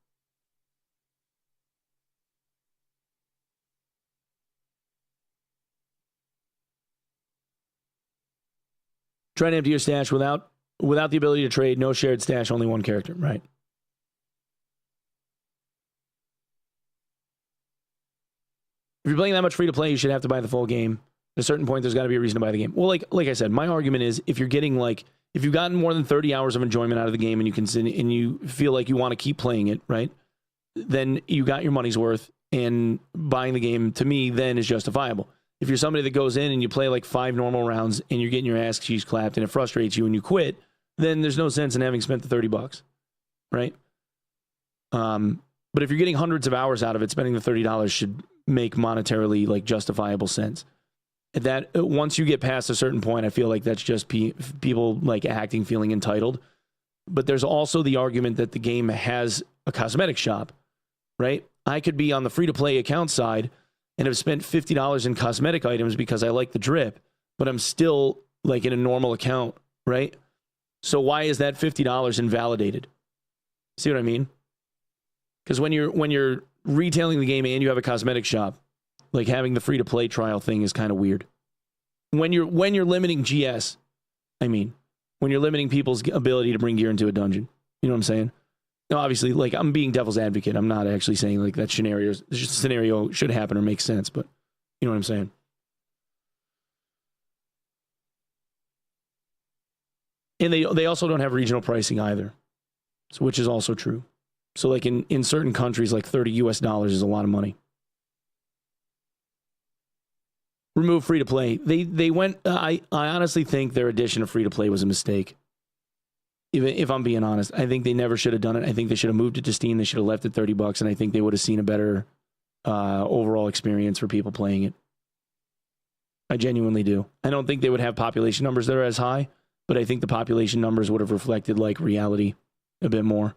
Try to empty your stash without the ability to trade, no shared stash, only one character. Right. If you're playing that much free to play, you should have to buy the full game. At a certain point, there's got to be a reason to buy the game. Well, like I said, my argument is if you're getting if you've gotten more than 30 hours of enjoyment out of the game and you feel like you want to keep playing it, right? Then you got your money's worth, and buying the game to me then is justifiable. If you're somebody that goes in and you play like 5 normal rounds and you're getting your ass cheese clapped and it frustrates you and you quit, then there's no sense in having spent the $30, right? But if you're getting hundreds of hours out of it, spending the $30 should make monetarily justifiable sense. That once you get past a certain point, I feel like that's just people acting, feeling entitled. But there's also the argument that the game has a cosmetic shop, right? I could be on the free-to-play account side and have spent $50 in cosmetic items because I like the drip, but I'm still in a normal account, right? So why is that $50 invalidated? See what I mean? Because when you're retailing the game and you have a cosmetic shop, having the free-to-play trial thing is kind of weird. When you're limiting GS, when you're limiting people's ability to bring gear into a dungeon, you know what I'm saying? Now, obviously, I'm being devil's advocate. I'm not actually saying that scenario should happen or make sense, but you know what I'm saying? And they also don't have regional pricing either, so which is also true. So in certain countries, $30 US is a lot of money. Remove free to play. They went. I honestly think their addition of free to play was a mistake. Even if I'm being honest, I think they never should have done it. I think they should have moved it to Steam. They should have left it $30, and I think they would have seen a better overall experience for people playing it. I genuinely do. I don't think they would have population numbers that are as high, but I think the population numbers would have reflected reality a bit more.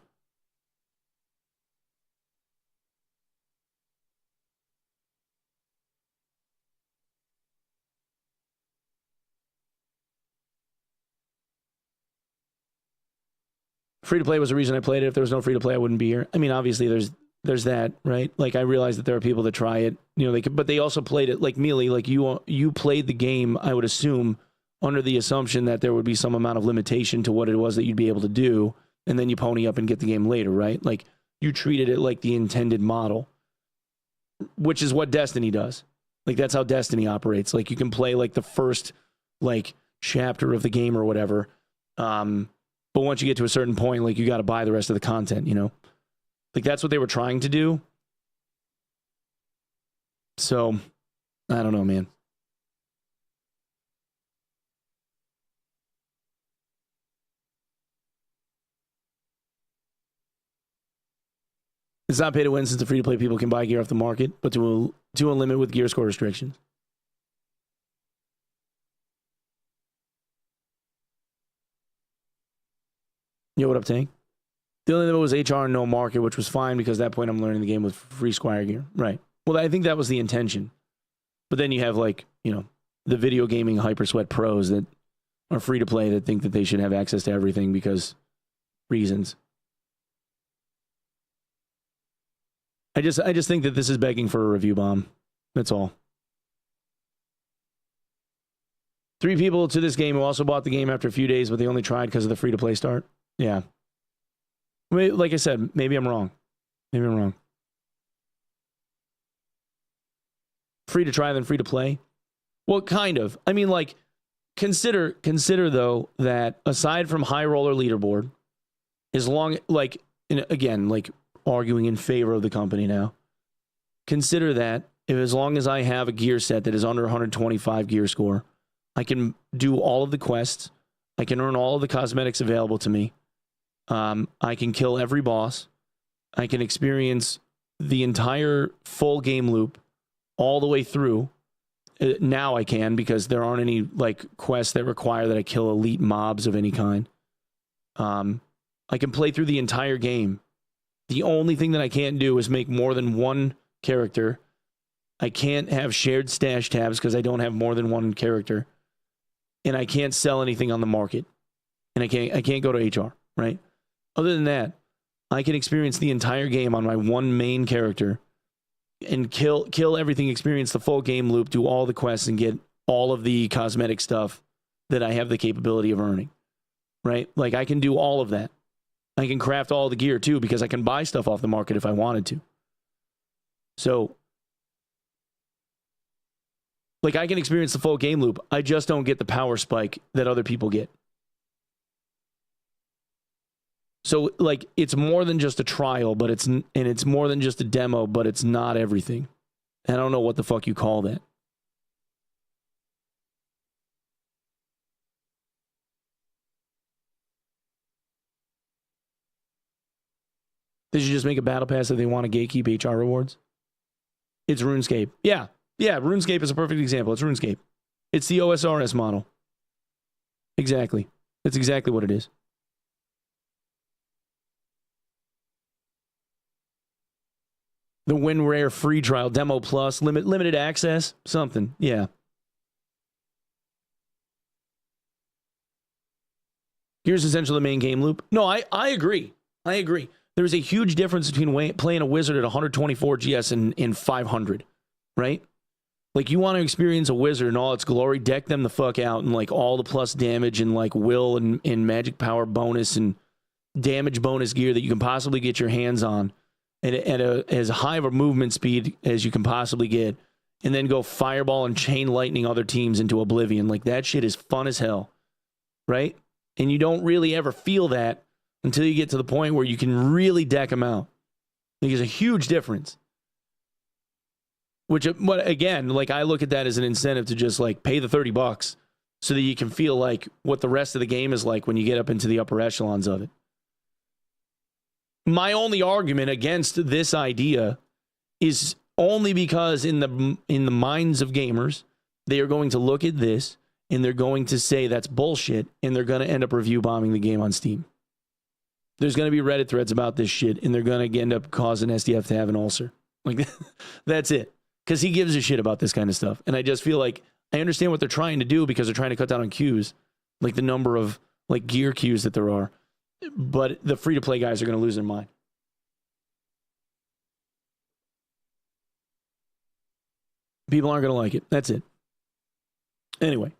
Free to play was the reason I played it. If there was no free to play, I wouldn't be here. Obviously, there's there's that, right? Like, I realize that there are people that try it, you know, but they also played it like Mealy, like you played the game, I would assume, under the assumption that there would be some amount of limitation to what it was that you'd be able to do, and then you pony up and get the game later, right? Like, you treated it like the intended model, which is what Destiny does. Like, that's how Destiny operates. Like, you can play like the first like chapter of the game or whatever, but once you get to a certain point, like, you got to buy the rest of the content, you know? Like, that's what they were trying to do. So, I don't know, man. It's not pay to win since the free-to-play people can buy gear off the market, but to a limit with gear score restrictions. Yo, what up, Tank? The only limit was HR and no market, which was fine because at that point I'm learning the game with free Squire gear. Right. Well, I think that was the intention. But then you have, like, you know, the video gaming hyper sweat pros that are free to play that think that they should have access to everything because reasons. I just think that this is begging for a review bomb. That's all. 3 people to this game who also bought the game after a few days, but they only tried because of the free to play start. Yeah. Like I said, maybe I'm wrong. Maybe I'm wrong. Free to try, then free to play? Well, kind of. I mean, like, consider though that aside from high roller leaderboard, as long, like, again, like, arguing in favor of the company now, consider that if as long as I have a gear set that is under 125 gear score, I can do all of the quests, I can earn all of the cosmetics available to me, I can kill every boss, I can experience the entire full game loop all the way through. Now I can, because there aren't any, like, quests that require that I kill elite mobs of any kind. I can play through the entire game. The only thing that I can't do is make more than one character. I can't have shared stash tabs because I don't have more than one character. And I can't sell anything on the market. And I can't go to HR, right? Other than that, I can experience the entire game on my one main character and kill everything, experience the full game loop, do all the quests, and get all of the cosmetic stuff that I have the capability of earning, right? Like, I can do all of that. I can craft all the gear too, because I can buy stuff off the market if I wanted to. So, like, I can experience the full game loop. I just don't get the power spike that other people get. So, like, it's more than just a trial, but it's more than just a demo, but it's not everything. I don't know what the fuck you call that. They should just make a battle pass if they want to gatekeep HR rewards. It's RuneScape. Yeah, RuneScape is a perfect example. It's RuneScape. It's the OSRS model. Exactly. That's exactly what it is. The Win Rare free trial, demo plus, limited access, something. Yeah. Here's essentially the main game loop. No, I agree. I agree. There's a huge difference between playing a wizard at 124 GS and 500, right? Like, you want to experience a wizard in all its glory, deck them the fuck out, and, like, all the plus damage and, like, will and magic power bonus and damage bonus gear that you can possibly get your hands on at as high of a movement speed as you can possibly get, and then go fireball and chain lightning other teams into oblivion. Like, that shit is fun as hell, right? And you don't really ever feel that until you get to the point where you can really deck them out. There's a huge difference. Which, again, like, I look at that as an incentive to just, like, pay the $30 so that you can feel like what the rest of the game is like when you get up into the upper echelons of it. My only argument against this idea is only because in the minds of gamers, they are going to look at this and they're going to say that's bullshit, and they're going to end up review bombing the game on Steam. There's going to be Reddit threads about this shit, and they're going to end up causing SDF to have an ulcer. Like, that's it. Because he gives a shit about this kind of stuff. And I just feel like I understand what they're trying to do, because they're trying to cut down on queues, like the number of, like, gear queues that there are. But the free-to-play guys are going to lose their mind. People aren't going to like it. That's it. Anyway.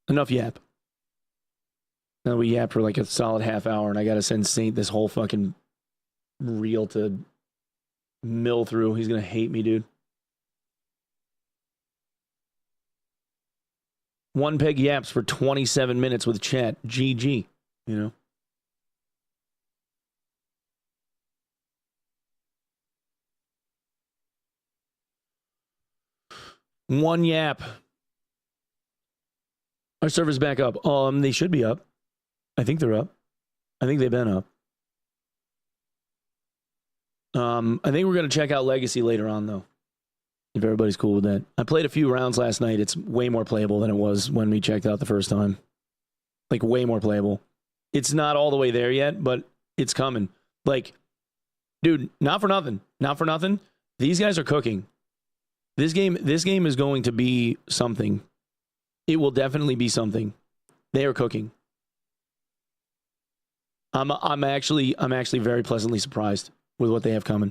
Enough yap. Now we yapped for like a solid half hour, and I got to send Saint this whole fucking reel to mill through. He's going to hate me, dude. Onepeg yaps for 27 minutes with chat. GG, you know. One yap. Our server's back up. They should be up. I think they're up. I think they've been up. I think we're going to check out Legacy later on, though. If everybody's cool with that. I played a few rounds last night. It's way more playable than it was when we checked out the first time. Like, way more playable. It's not all the way there yet, but it's coming. Like, dude, not for nothing. Not for nothing. These guys are cooking. This game is going to be something. It will definitely be something. They are cooking. I'm actually very pleasantly surprised with what they have coming.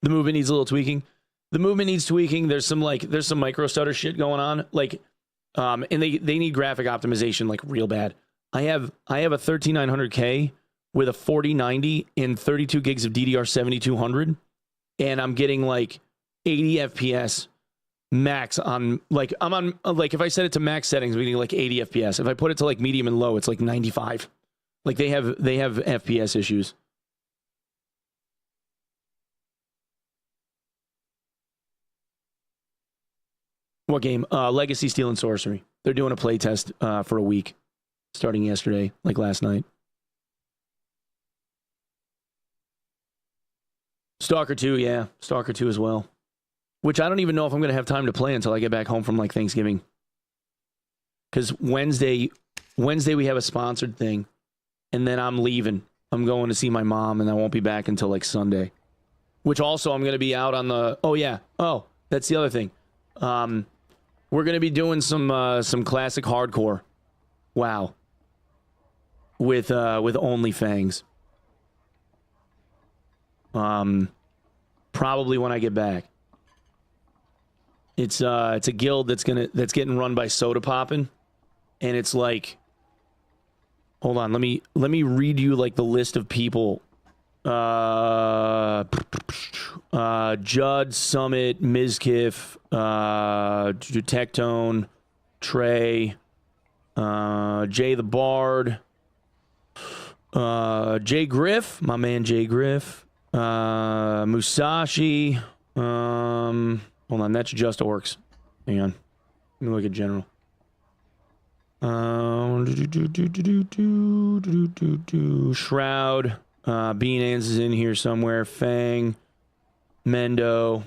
The movement needs a little tweaking. The movement needs tweaking. There's some micro stutter shit going on. Like, and they need graphic optimization like real bad. I have a 13900K with a 4090 and 32 gigs of DDR 7200, and I'm getting like 80 FPS max on, like, I'm on, like, if I set it to max settings, I'm getting like 80 FPS. If I put it to like medium and low, it's like 95. Like, they have FPS issues. What game? Legacy Steel and Sorcery. They're doing a playtest for a week, starting yesterday, like last night. Stalker 2, yeah. Stalker 2 as well. Which I don't even know if I'm going to have time to play until I get back home from, like, Thanksgiving. Because Wednesday we have a sponsored thing. And then I'm leaving. I'm going to see my mom, and I won't be back until, like, Sunday. Which also I'm going to be out on the... Oh, yeah. Oh, that's the other thing. We're going to be doing some classic hardcore. Wow. With Only Fangs. Probably when I get back. It's a guild that's getting run by Soda Poppin', and it's like, hold on, let me read you like the list of people. Judd, Summit, Mizkif, Tectone, Trey, Jay the Bard, Jay Griff, my man Jay Griff, Musashi, hold on, that's just orcs. Hang on. Let me look at general. Shroud. Beanans is in here somewhere. Fang. Mendo.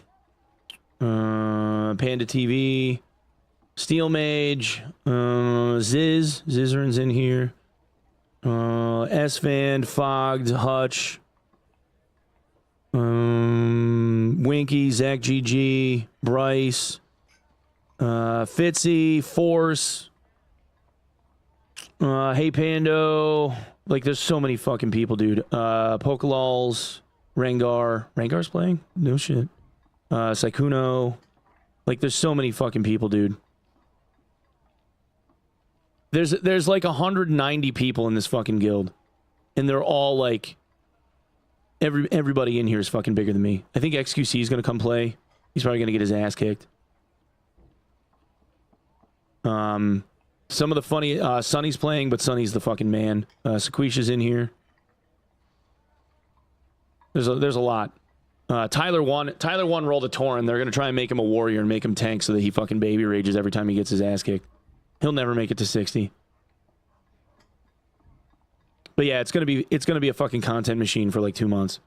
Panda TV. Steel Mage. Ziz. Zizern's in here. S-Van. Fogged. Hutch. Winky, Zach GG, Bryce, Fitzy, Force, Hey Pando. Like, there's so many fucking people, dude. Pokelols, Rengar. Rengar's playing? No shit. Saikuno. Like, there's so many fucking people, dude. There's like 190 people in this fucking guild. And they're all like... Everybody in here is fucking bigger than me. I think XQC is going to come play. He's probably going to get his ass kicked. Some of the funny... Sonny's playing, but Sonny's the fucking man. Sequisha's in here. There's a lot. Tyler won rolled a Tauren. They're going to try and make him a warrior and make him tank so that he fucking baby rages every time he gets his ass kicked. He'll never make it to 60. But yeah, it's gonna be a fucking content machine for like 2 months.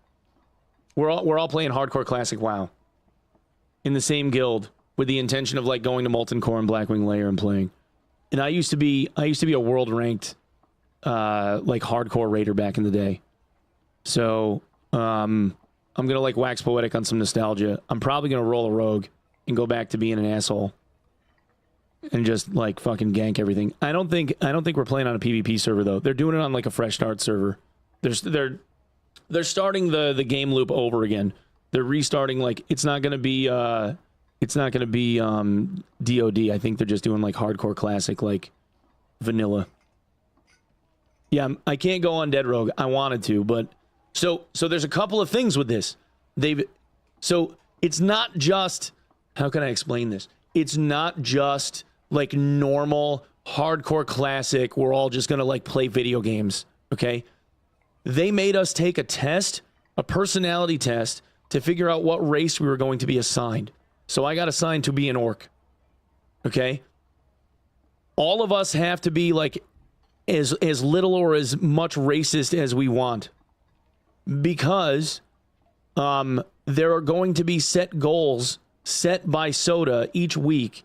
We're all playing hardcore classic WoW in the same guild with the intention of like going to Molten Core and Blackwing Lair and playing. And I used to be a world ranked like hardcore raider back in the day. So I'm gonna like wax poetic on some nostalgia. I'm probably gonna roll a rogue and go back to being an asshole. And just like fucking gank everything. I don't think we're playing on a PvP server though. They're doing it on like a fresh start server. they're starting the game loop over again. They're restarting, like, it's not going to be DOD. I think they're just doing like hardcore classic, like vanilla. Yeah, I can't go on Dead Rogue. I wanted to, but so there's a couple of things with this. So it's not just, how can I explain this? It's not just like normal hardcore classic. We're all just going to like play video games. Okay. They made us take a test, a personality test, to figure out what race we were going to be assigned. So I got assigned to be an orc. Okay? All of us have to be like as little or as much racist as we want. Because there are going to be set goals set by Soda each week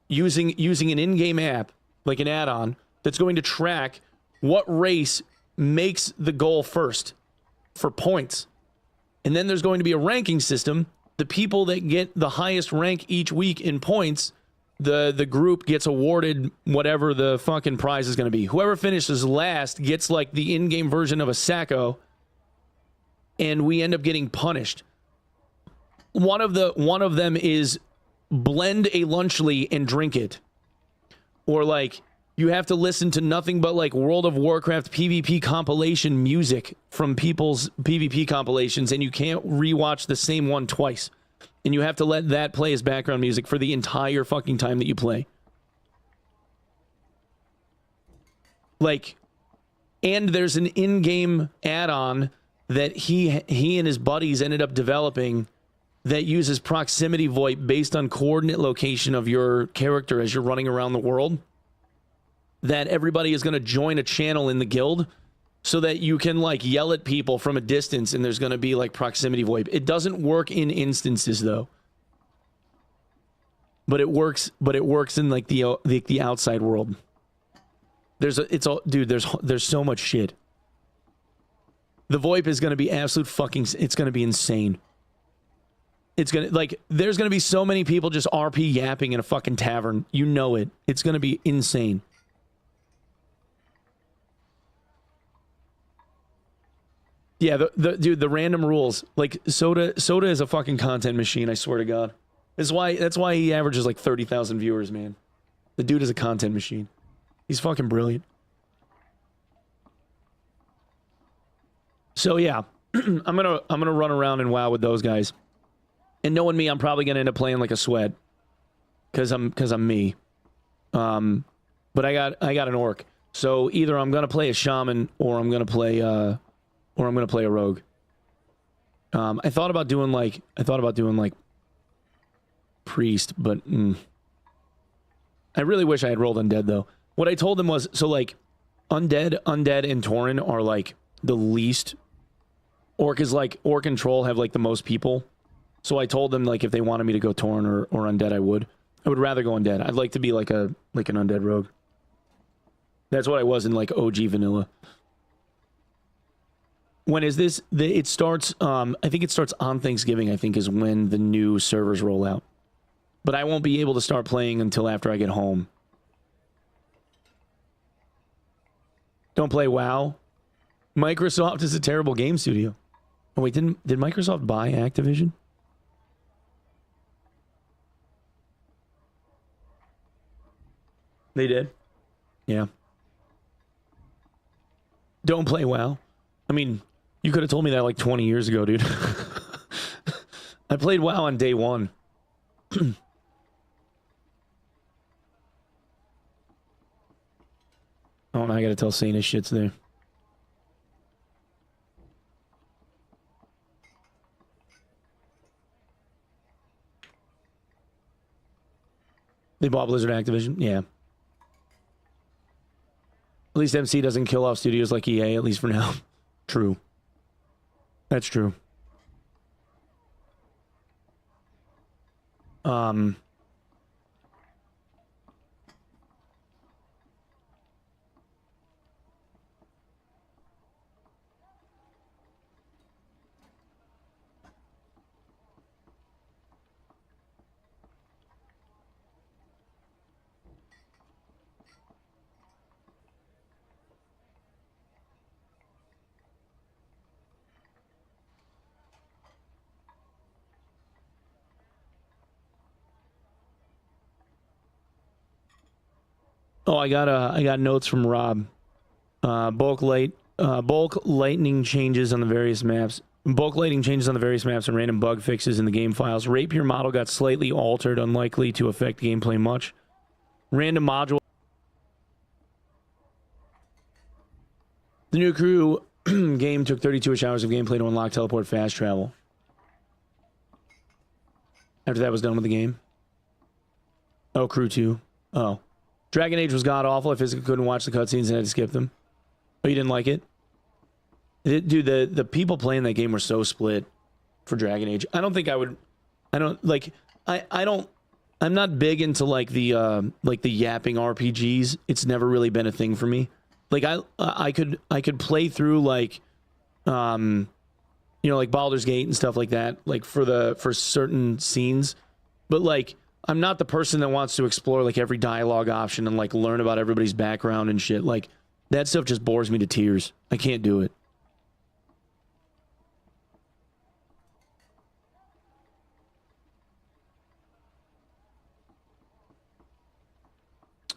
using an in-game app, like an add-on, that's going to track what race makes the goal first for points. And then there's going to be a ranking system. The people that get the highest rank each week in points, the group gets awarded whatever the fucking prize is going to be. Whoever finishes last gets like the in-game version of a sacco, and we end up getting punished. One of them is blend a lunchly and drink it. Or like, you have to listen to nothing but like World of Warcraft PvP compilation music from people's PvP compilations, and you can't rewatch the same one twice. And you have to let that play as background music for the entire fucking time that you play. Like, and there's an in-game add-on that he and his buddies ended up developing that uses proximity VoIP based on coordinate location of your character as you're running around the world. That everybody is going to join a channel in the guild so that you can like yell at people from a distance, and there's going to be like proximity VoIP. It doesn't work in instances though. But it works in like the outside world. There's so much shit. The VoIP is going to be absolute fucking, it's going to be insane. It's going to, like, there's going to be so many people just RP yapping in a fucking tavern. You know it. It's going to be insane. Yeah, the random rules. Like, Soda is a fucking content machine, I swear to God. That's why he averages like 30,000 viewers, man. The dude is a content machine. He's fucking brilliant. So yeah, I'm gonna run around and WoW with those guys. And knowing me, I'm probably gonna end up playing like a sweat. Cause I'm me. But I got an orc. So either I'm gonna play a shaman or I'm gonna play a rogue. I thought about doing like priest, but I really wish I had rolled undead though. What I told them was, so like undead and Tauren are like the least. Orc and troll have like the most people. So I told them like if they wanted me to go Tauren or undead, I would rather go undead. I'd like to be like an undead rogue. That's what I was in like OG vanilla. When is this? It starts, I think it starts on Thanksgiving, I think is when the new servers roll out. But I won't be able to start playing until after I get home. Don't play WoW. Microsoft is a terrible game studio. Oh wait, did Microsoft buy Activision? They did? Yeah. Don't play WoW. I mean, you could have told me that like 20 years ago, dude. I played WoW on day one. Oh, now I gotta tell Saint his shit's there. They bought Blizzard Activision? Yeah. At least MC doesn't kill off studios like EA, at least for now. True. That's true. Oh, I got notes from Rob. Bulk lightning changes on the various maps. Bulk lighting changes on the various maps and random bug fixes in the game files. Rapier model got slightly altered, unlikely to affect gameplay much. Random module. The new crew game took 32-ish hours of gameplay to unlock teleport fast travel. After that was done with the game. Oh, crew 2. Oh. Dragon Age was god-awful. I physically couldn't watch the cutscenes and had to skip them. Oh, you didn't like it? Dude, the people playing that game were so split for Dragon Age. I don't think I would... I don't... Like, I don't... I'm not big into, like, the yapping RPGs. It's never really been a thing for me. Like, I could play through, like... you know, like Baldur's Gate and stuff like that. Like, for certain scenes. But, like... I'm not the person that wants to explore, like, every dialogue option and, like, learn about everybody's background and shit. Like, that stuff just bores me to tears. I can't do it.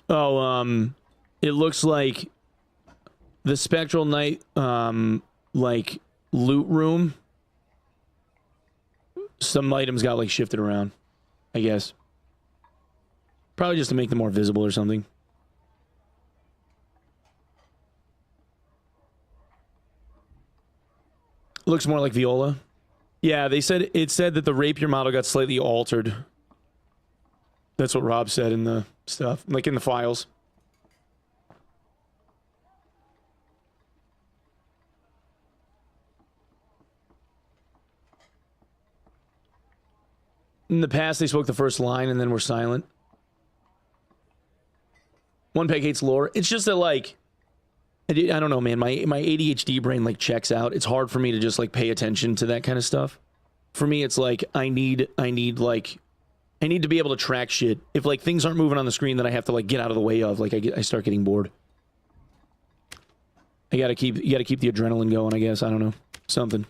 Oh, it looks like the Spectral Knight, like, loot room. Some items got, like, shifted around, I guess. Probably just to make them more visible or something. Looks more like Viola. Yeah, it said that the rapier model got slightly altered. That's what Rob said in the stuff, like in the files. In the past, they spoke the first line and then were silent. Onepeg hates lore. It's just that, like, I don't know, man. My ADHD brain, like, checks out. It's hard for me to just, like, pay attention to that kind of stuff. For me, it's like, I need to be able to track shit. If, like, things aren't moving on the screen that I have to, like, get out of the way of, like, I start getting bored. You gotta keep the adrenaline going, I guess. I don't know. Something.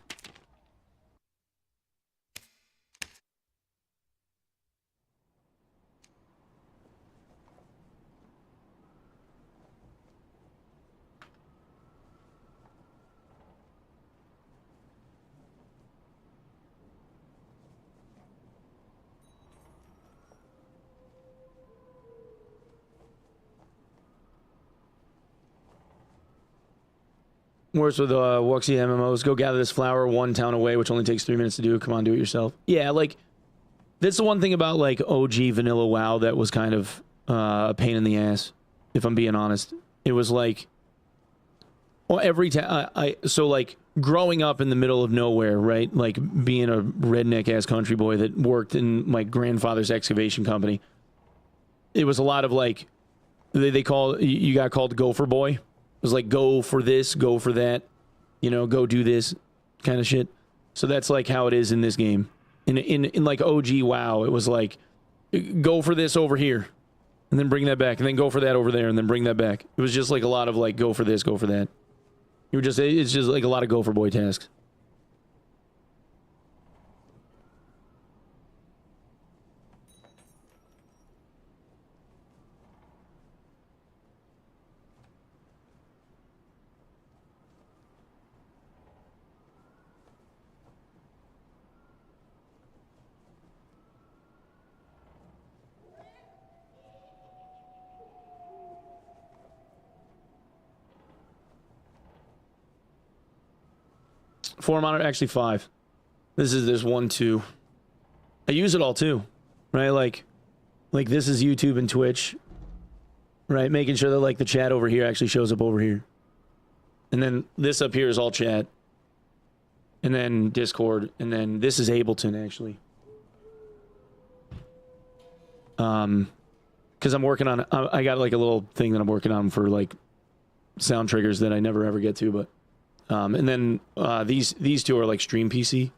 Worse with Wuxie MMOs. Go gather this flower 1 town away, which only takes 3 minutes to do. Come on, do it yourself. Yeah, like, that's the one thing about, like, OG vanilla WoW that was kind of a pain in the ass, if I'm being honest. It was like, well, every time so, like, growing up in the middle of nowhere, right? Like, being a redneck-ass country boy that worked in my grandfather's excavation company, it was a lot of, like, you got called Gopher Boy. It was like, go for this, go for that, you know, go do this kind of shit. So that's like how it is in this game. In like OG WoW, it was like, go for this over here, and then bring that back, and then go for that over there, and then bring that back. It was just like a lot of like, go for this, go for that. It's just like a lot of Gopher Boy tasks. Four monitor, actually 5. There's 1, 2. I use it all too, right? Like this is YouTube and Twitch, right? Making sure that like the chat over here actually shows up over here. And then this up here is all chat. And then Discord. And then this is Ableton actually. Because I'm working on, I got like a little thing that I'm working on for like sound triggers that I never ever get to, but and then these two are like Stream PC.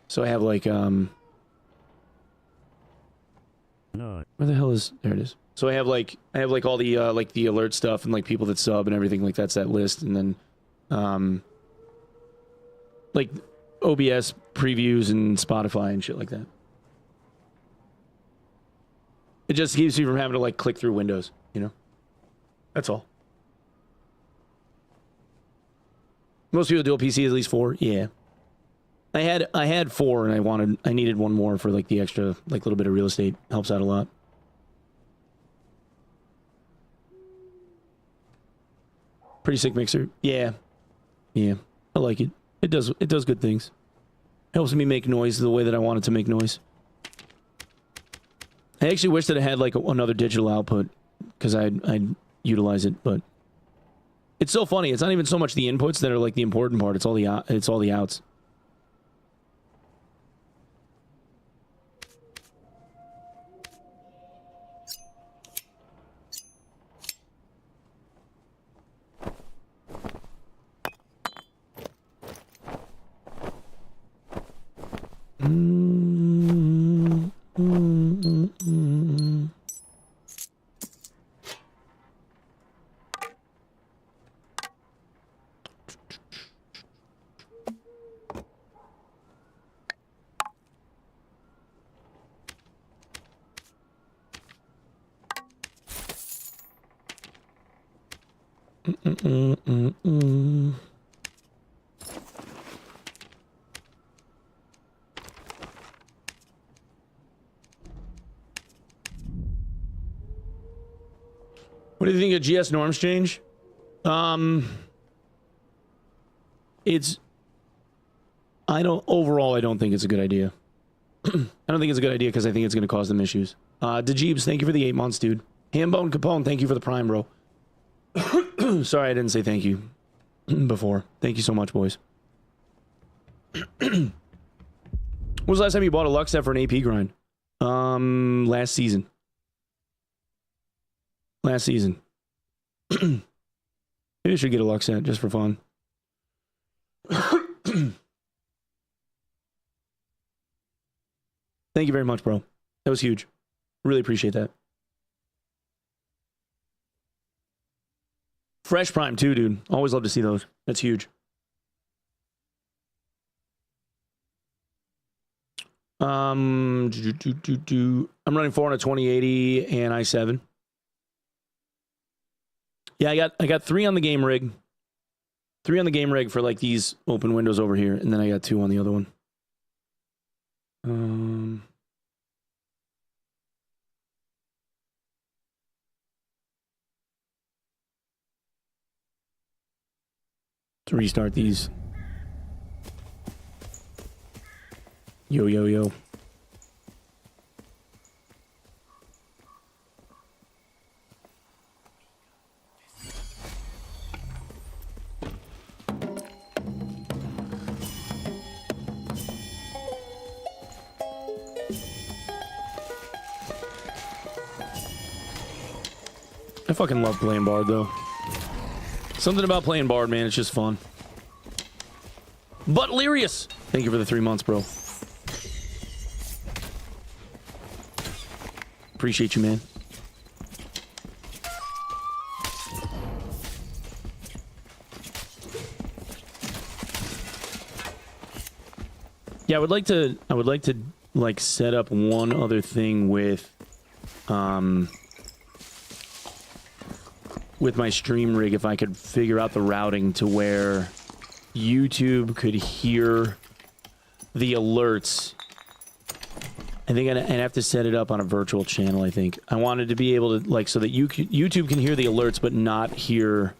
So I have like no. Where the hell is, there it is. So I have like all the like the alert stuff and like people that sub and everything, like that's that list, and then like OBS previews and Spotify and shit like that. It just keeps me from having to like click through windows, you know? That's all. Most people dual PC at least 4. Yeah. I had 4 and I needed one more for like the extra like little bit of real estate. Helps out a lot. Pretty sick mixer. Yeah. Yeah. I like it. It does good things. Helps me make noise the way that I want it to make noise. I actually wish that it had like another digital output because I'd utilize it, but it's so funny. It's not even so much the inputs that are like the important part. It's all the outs. What do you think of GS norms change? Overall, I don't think it's a good idea. I don't think it's a good idea because I think it's going to cause them issues. DeJeebs, thank you for the 8 months, dude. Hambone Capone, thank you for the prime, bro. Sorry, I didn't say thank you before. Thank you so much, boys. When was the last time you bought a Lux set for an AP grind? Last season. Maybe I should get a Lux set just for fun. Thank you very much, bro. That was huge. Really appreciate that. Fresh Prime too, dude. Always love to see those. That's huge. I'm running 4 on a 2080 and i7. Yeah, I got 3 on the game rig. 3 on the game rig for like these open windows over here, and then I got 2 on the other one. To restart these. Yo, yo, yo. I fucking love playing Bard, though. Something about playing Bard, man. It's just fun. But Lyrius, thank you for the 3 months, bro. Appreciate you, man. Yeah, I would like to like set up one other thing with my stream rig, if I could figure out the routing to where YouTube could hear the alerts. I think I'd have to set it up on a virtual channel, I think. I wanted to be able to, like, so that YouTube can hear the alerts but not hear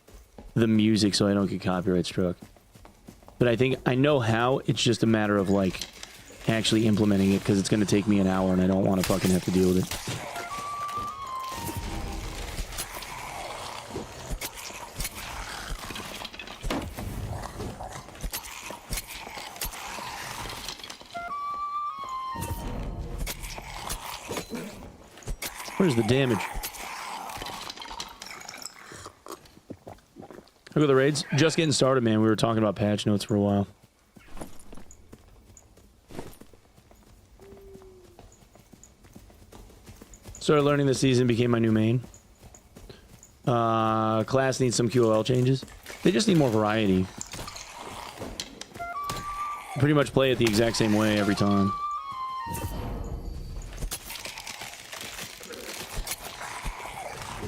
the music so I don't get copyright struck. But I think I know how. It's just a matter of, like, actually implementing it because it's going to take me an hour and I don't want to fucking have to deal with it. Where's the damage? Look at the raids. Just getting started, man. We were talking about patch notes for a while. Started learning this season, became my new main. Class needs some QOL changes. They just need more variety. Pretty much play it the exact same way every time.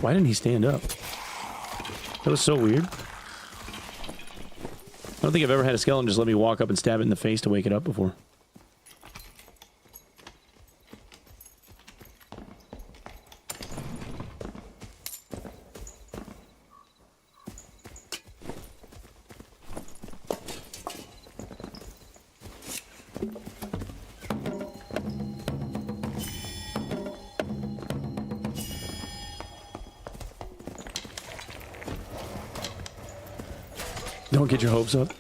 Why didn't he stand up? That was so weird. I don't think I've ever had a skeleton just let me walk up and stab it in the face to wake it up before. Don't get your hopes up.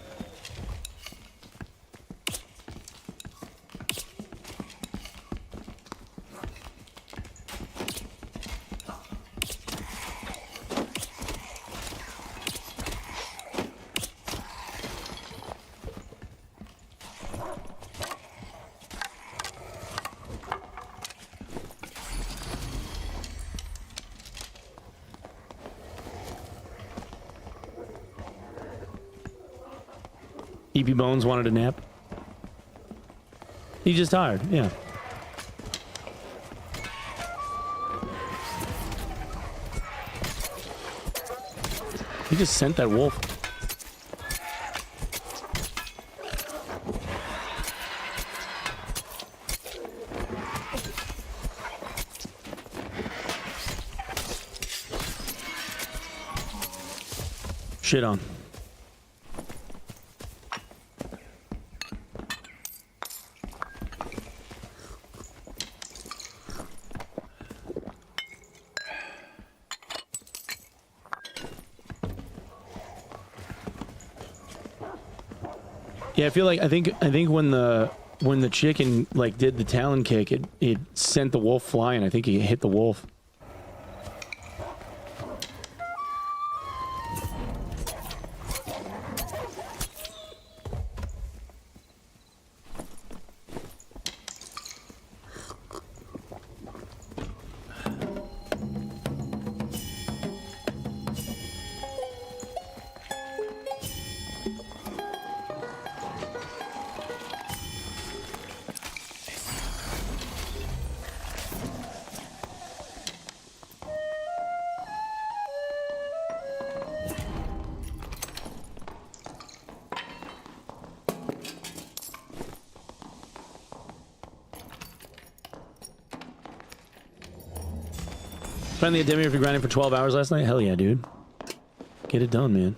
EP Bones wanted a nap. He's just tired, yeah. He just sent that wolf. Shit on. Yeah, I feel like I think when the chicken like did the talon kick, it sent the wolf flying. I think he hit the wolf. Finally a demi if you're grinding for 12 hours last night? Hell yeah, dude. Get it done, man.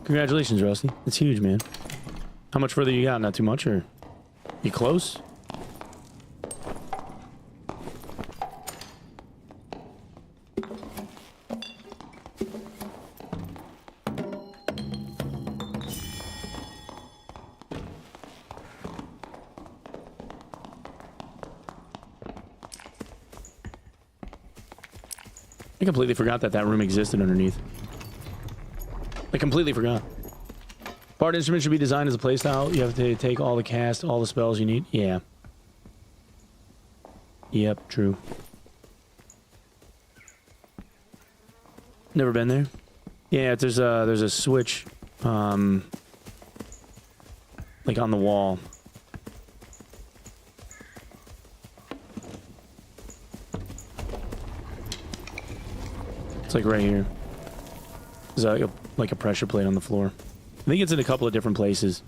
Congratulations, Rusty. It's huge, man. How much further you got? Not too much, or you close? I completely forgot that room existed underneath. I completely forgot. Bard instrument should be designed as a playstyle. You have to take all the cast, all the spells you need. Yeah. Yep, true. Never been there? Yeah, there's a switch, like on the wall. It's like right here. There's like a pressure plate on the floor. I think it's in a couple of different places.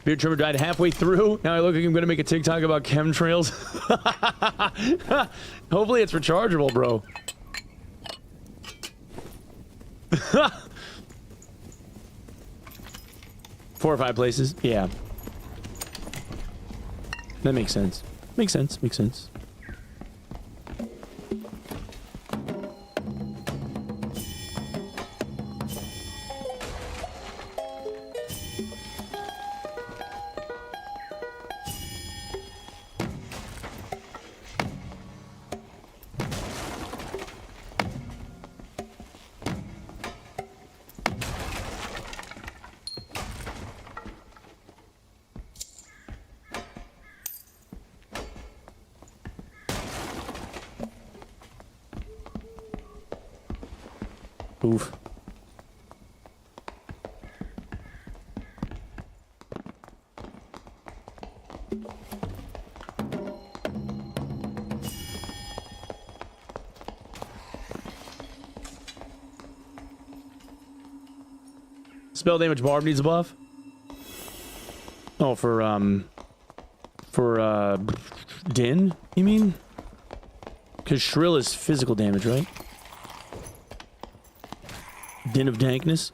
Beard trimmer died halfway through. Now I look like I'm going to make a TikTok about chemtrails. Hopefully it's rechargeable, bro. 4 or 5 places. Yeah. That makes sense. Makes sense. Makes sense. Oof. Spell damage barb needs a buff. Oh, for Din, you mean? Because Shrill is physical damage, right? Din of Dankness.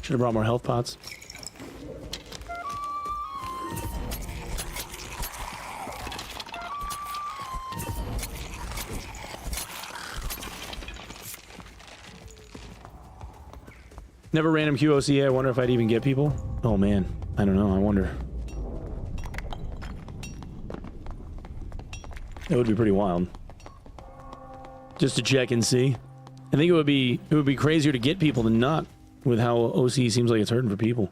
Should have brought more health pots. Never random QOC. I wonder if I'd even get people. Oh man, I don't know. I wonder. That would be pretty wild. Just to check and see. I think it would be crazier to get people than not. With how OC seems like it's hurting for people.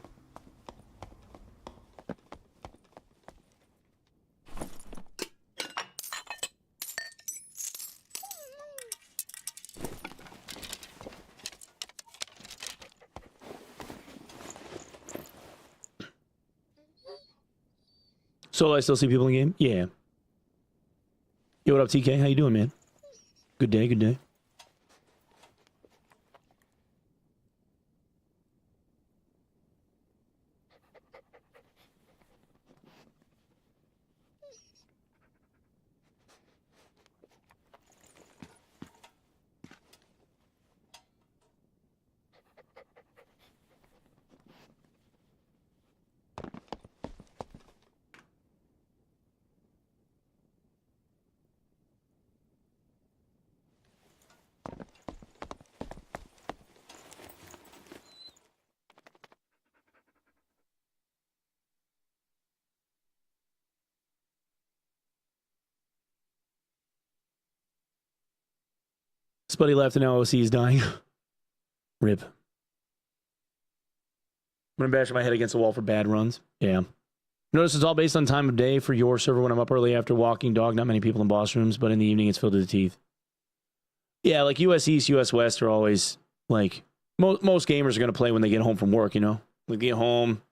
So I still see people in the game? Yeah. Yo, what up, TK? How you doing, man? Good day, good day. Spuddy left and now OC is dying. Rip. I'm gonna bash my head against the wall for bad runs. Yeah. Notice it's all based on time of day for your server when I'm up early after walking dog. Not many people in boss rooms, but in the evening it's filled to the teeth. Yeah, like US East, US West are always like most gamers are gonna play when they get home from work, you know? They get home,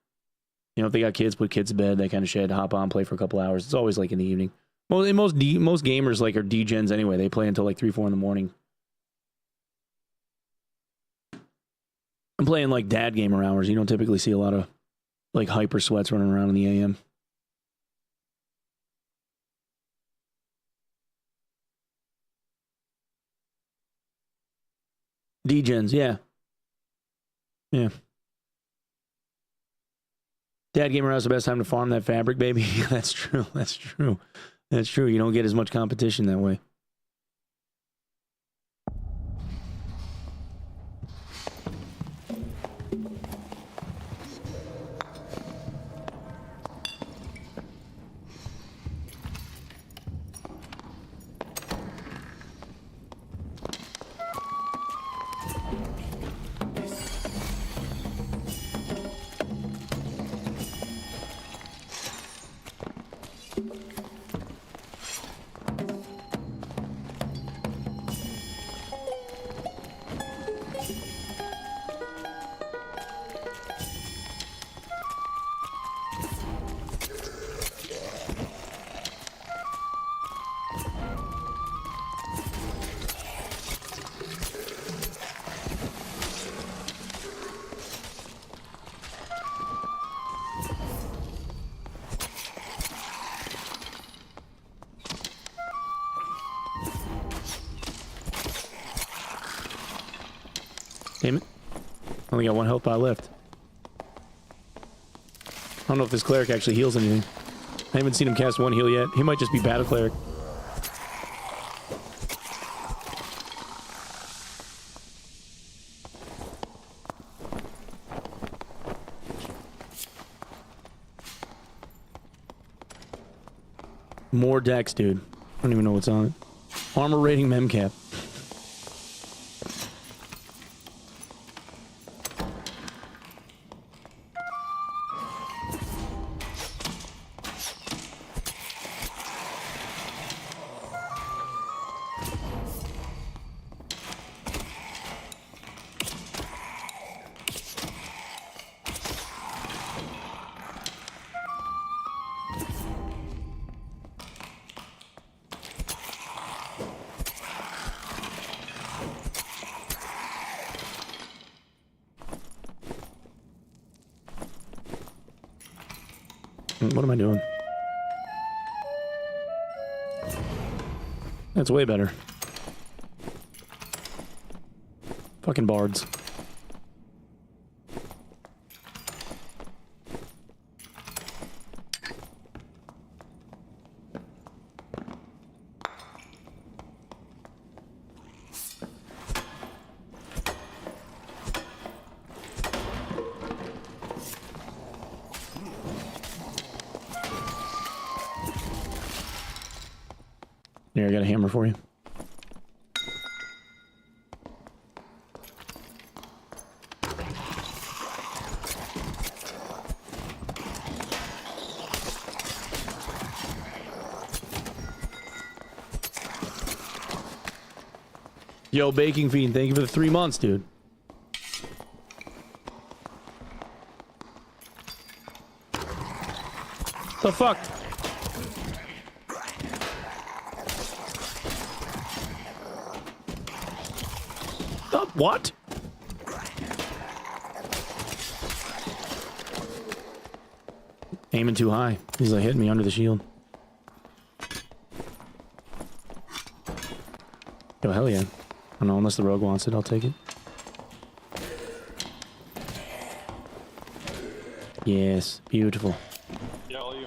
you know, if they got kids, put kids to bed, that kind of shit, hop on, play for a couple hours. It's always like in the evening. Most gamers like are degens anyway. They play until like 3, 4 in the morning. I'm playing like dad gamer hours. You don't typically see a lot of like hyper sweats running around in the AM. Degens, yeah. Yeah. Dad gamer hours the best time to farm that fabric, baby. That's true. That's true. That's true. You don't get as much competition that way. Only got 1 health bar left. I don't know if this cleric actually heals anything. I haven't seen him cast 1 heal yet. He might just be battle cleric. More dex, dude. I don't even know what's on it. Armor rating memcap. What am I doing? That's way better. Fucking bards. Here, I got a hammer for you. Yo, Baking Fiend, thank you for the 3 months, dude. The fuck? What? Aiming too high. He's like hitting me under the shield. Oh, hell yeah. I don't know, unless the rogue wants it, I'll take it. Yes, beautiful. Yeah, all you.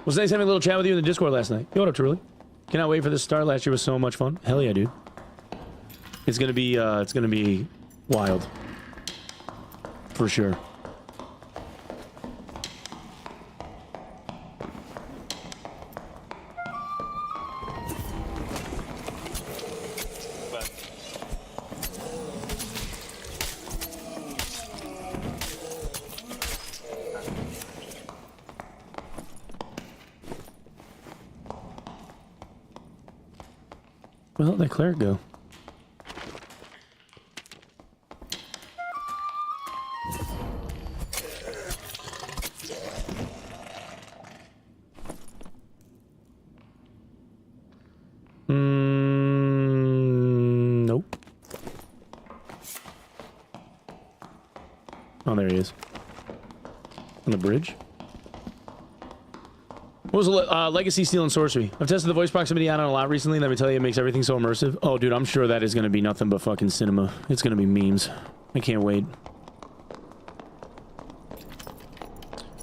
Was nice having a little chat with you in the Discord last night. Yo, what up, Truly? Cannot wait for this to start. Last year was so much fun. Hell yeah, dude. It's gonna be wild. For sure. Well, that cleric go. Nope. Oh, there he is. On the bridge. What was Legacy Steel and Sorcery? I've tested the voice proximity on it a lot recently. Let me tell you, it makes everything so immersive. Oh, dude, I'm sure that is going to be nothing but fucking cinema. It's going to be memes. I can't wait.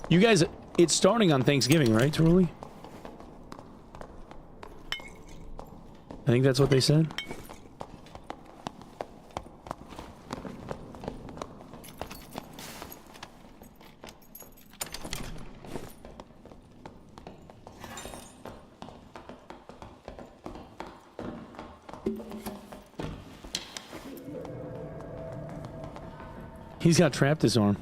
You guys, it's starting on Thanksgiving, right, Truly? I think that's what they said. He's got trapped his arm.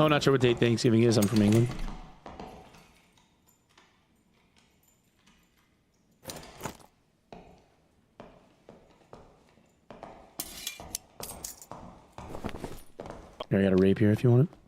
Oh, not sure what date Thanksgiving is. I'm from England. Here, I got a rapier if you want it.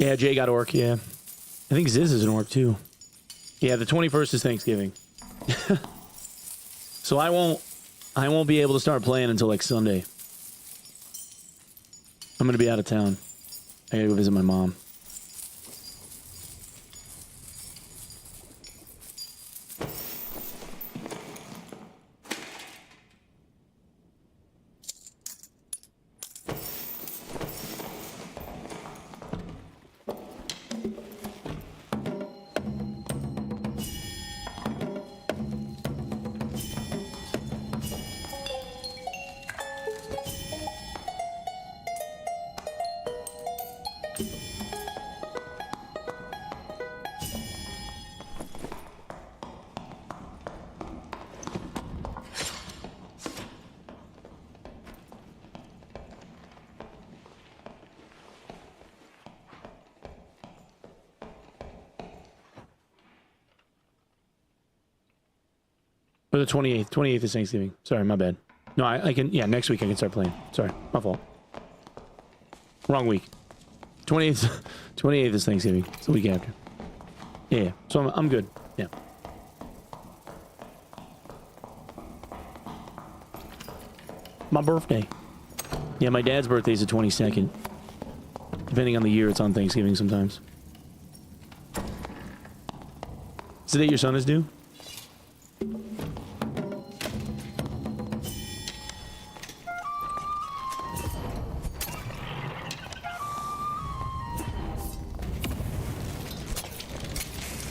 Yeah, Jay got orc, yeah. I think Ziz is an orc, too. Yeah, the 21st is Thanksgiving. So I won't be able to start playing until, like, Sunday. I'm gonna be out of town. I gotta go visit my mom. Or the 28th. 28th is Thanksgiving. Sorry, my bad. No, I can... Yeah, next week I can start playing. Sorry, my fault. Wrong week. 28th, 28th is Thanksgiving. It's the week after. Yeah. So I'm good. Yeah. My birthday. Yeah, my dad's birthday is the 22nd. Depending on the year, it's on Thanksgiving sometimes. Is the date your son is due?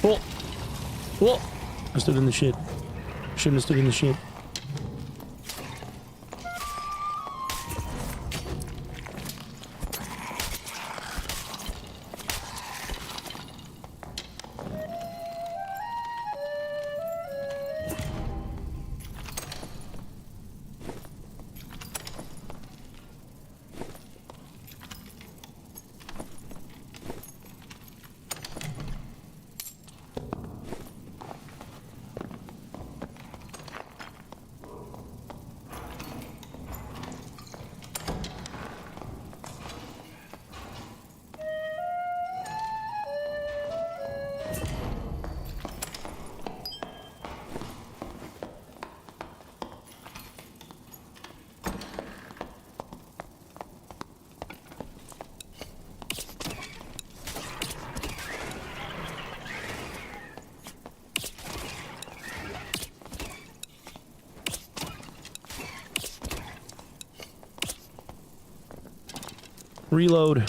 Oh! Whoa! I stood in the shit. Shouldn't have stood in the shit. Reload.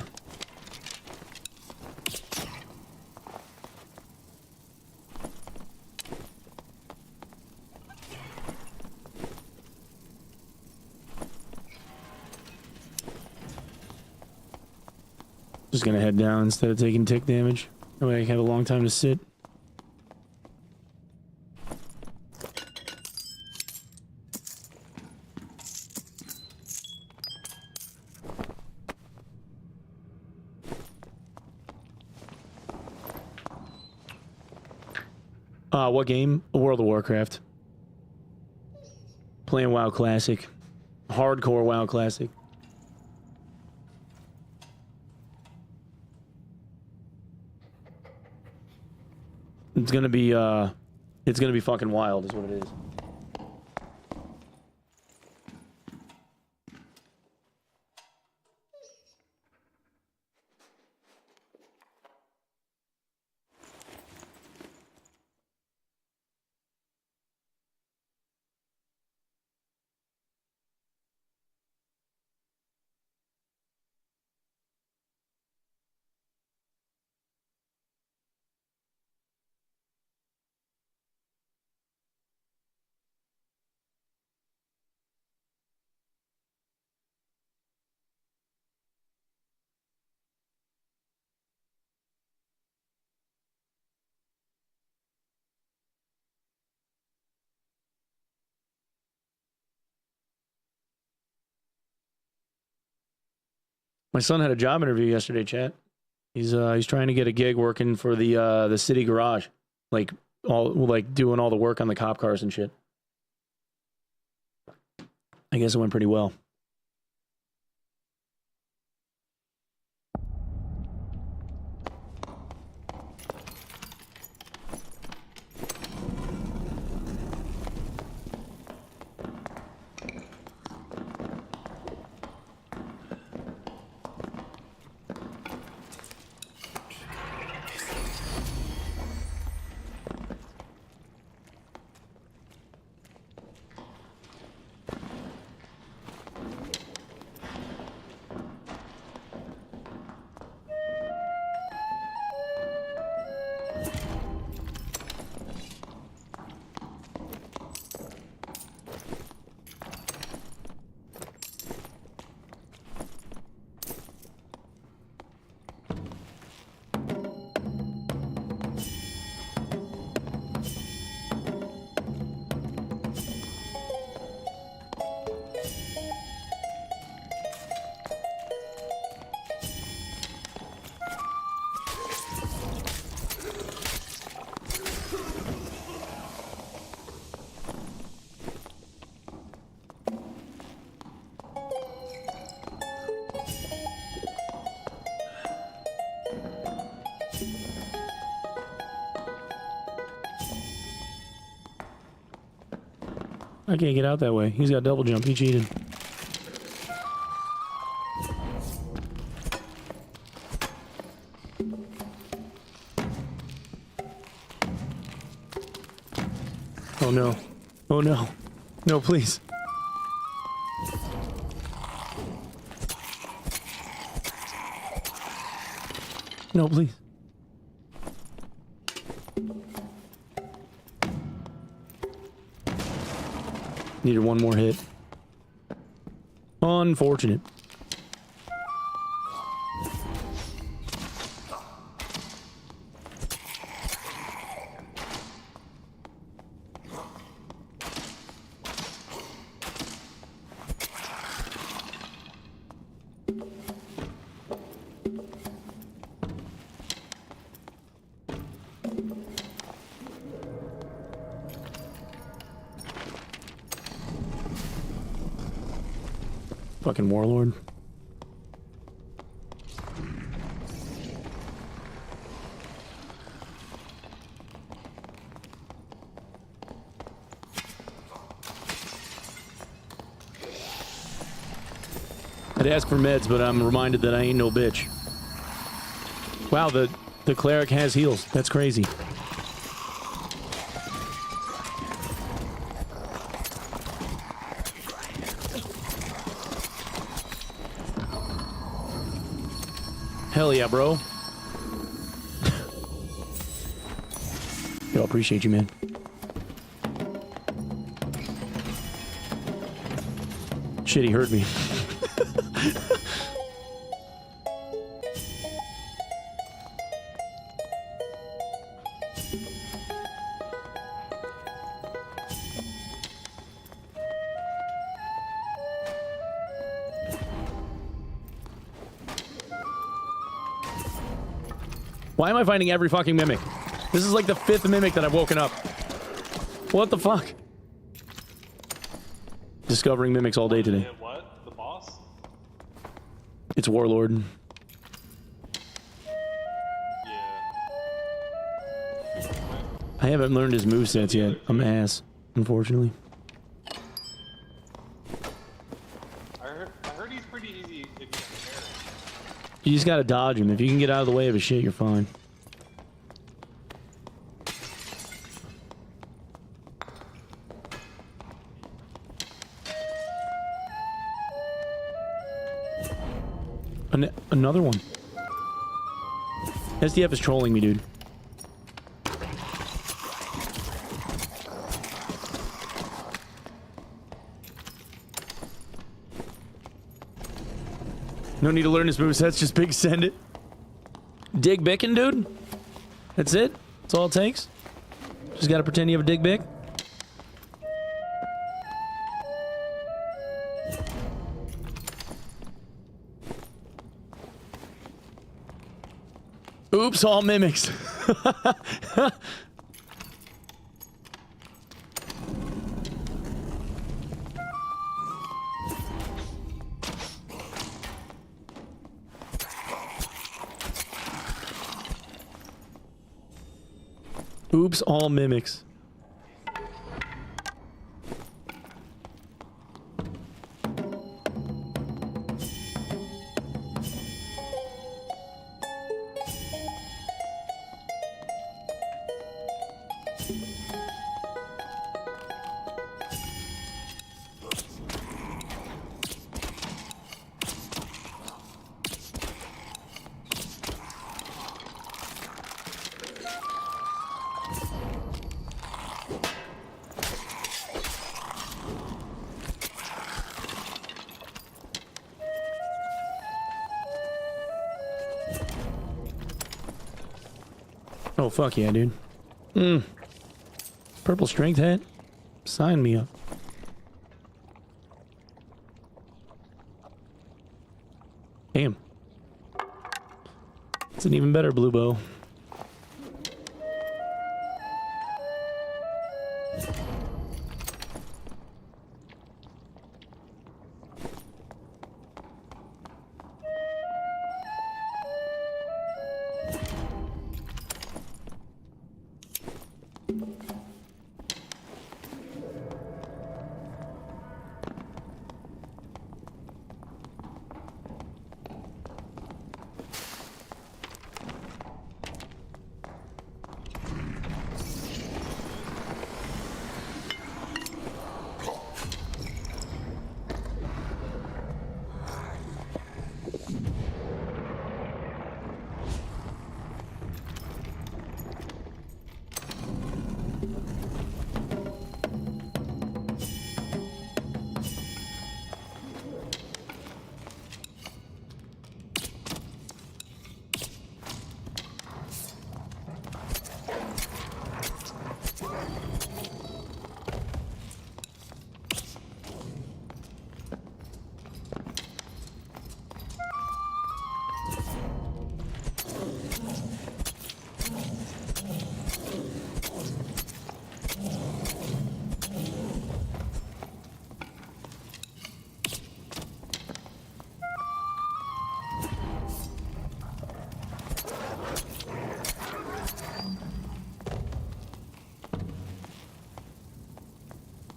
Just gonna head down instead of taking tick damage. That way I have a long time to sit. What game? World of Warcraft. Playing WoW Classic. Hardcore WoW Classic. It's gonna be fucking wild is what it is. My son had a job interview yesterday, chat. He's trying to get a gig working for the city garage, like doing all the work on the cop cars and shit. I guess it went pretty well. I can't get out that way. He's got double jump. He cheated. Oh no. Oh no. No, please. No, please. Needed one more hit. Unfortunate. Fucking warlord. I'd ask for meds, but I'm reminded that I ain't no bitch. Wow, the cleric has heals. That's crazy. Hell yeah, bro. Yo, appreciate you, man. Shit, he hurt me. Why am I finding every fucking mimic? This is like the 5th mimic that I've woken up. What the fuck? Discovering mimics all day today. What? The boss? It's Warlord. Yeah. I haven't learned his movesets yet. I'm ass, unfortunately. I heard he's pretty easy if you can prepare him. You just gotta dodge him. If you can get out of the way of his shit, you're fine. Another one. SDF is trolling me, dude. No need to learn his movesets, just big send it. Dig Bickin', dude. That's it. That's all it takes. Just gotta pretend you have a dig bick. Oops, all mimics. Oops, all mimics. Oh, fuck yeah, dude. Purple strength hat? Sign me up. Damn. It's an even better blue bow.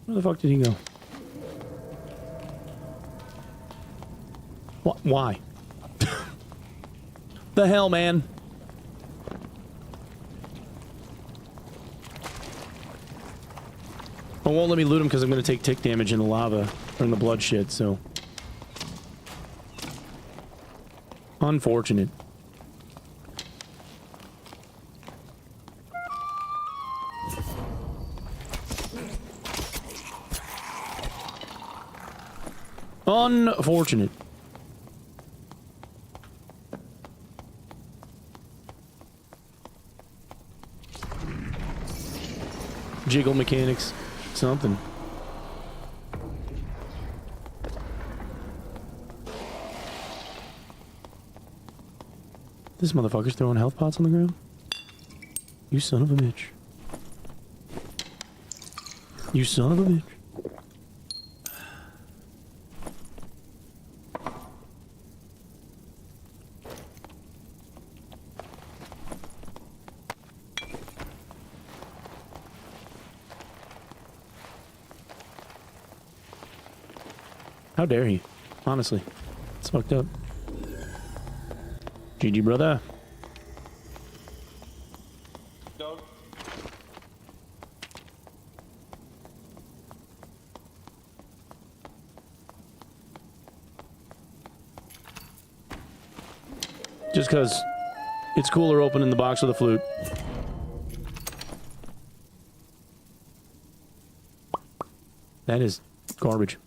Where the fuck did he go? What? Why? The hell, man? It won't let me loot him because I'm going to take tick damage in the lava or in the blood shit, so. Unfortunate. Unfortunate. Jiggle mechanics. Something. This motherfucker's throwing health pots on the ground? You son of a bitch. You son of a bitch. How dare he? Honestly. It's fucked up. GG, brother. Dog. Just because it's cooler opening the box with a flute. That is garbage.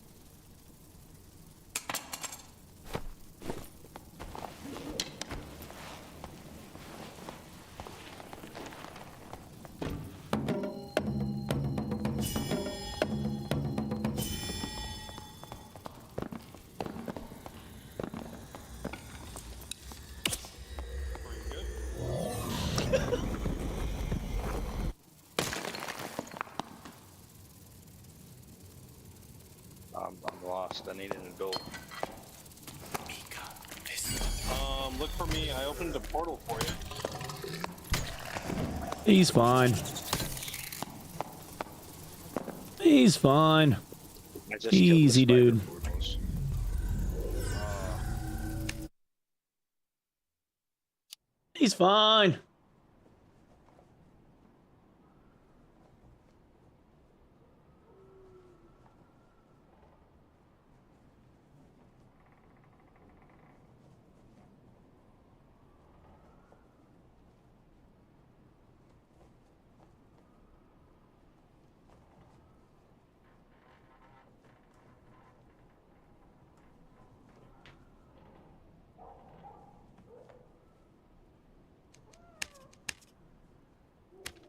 lost. I needed a gold. Look for me. I opened a portal for you. He's fine. He's fine. I just Easy, killed the dude. spider portals. He's fine.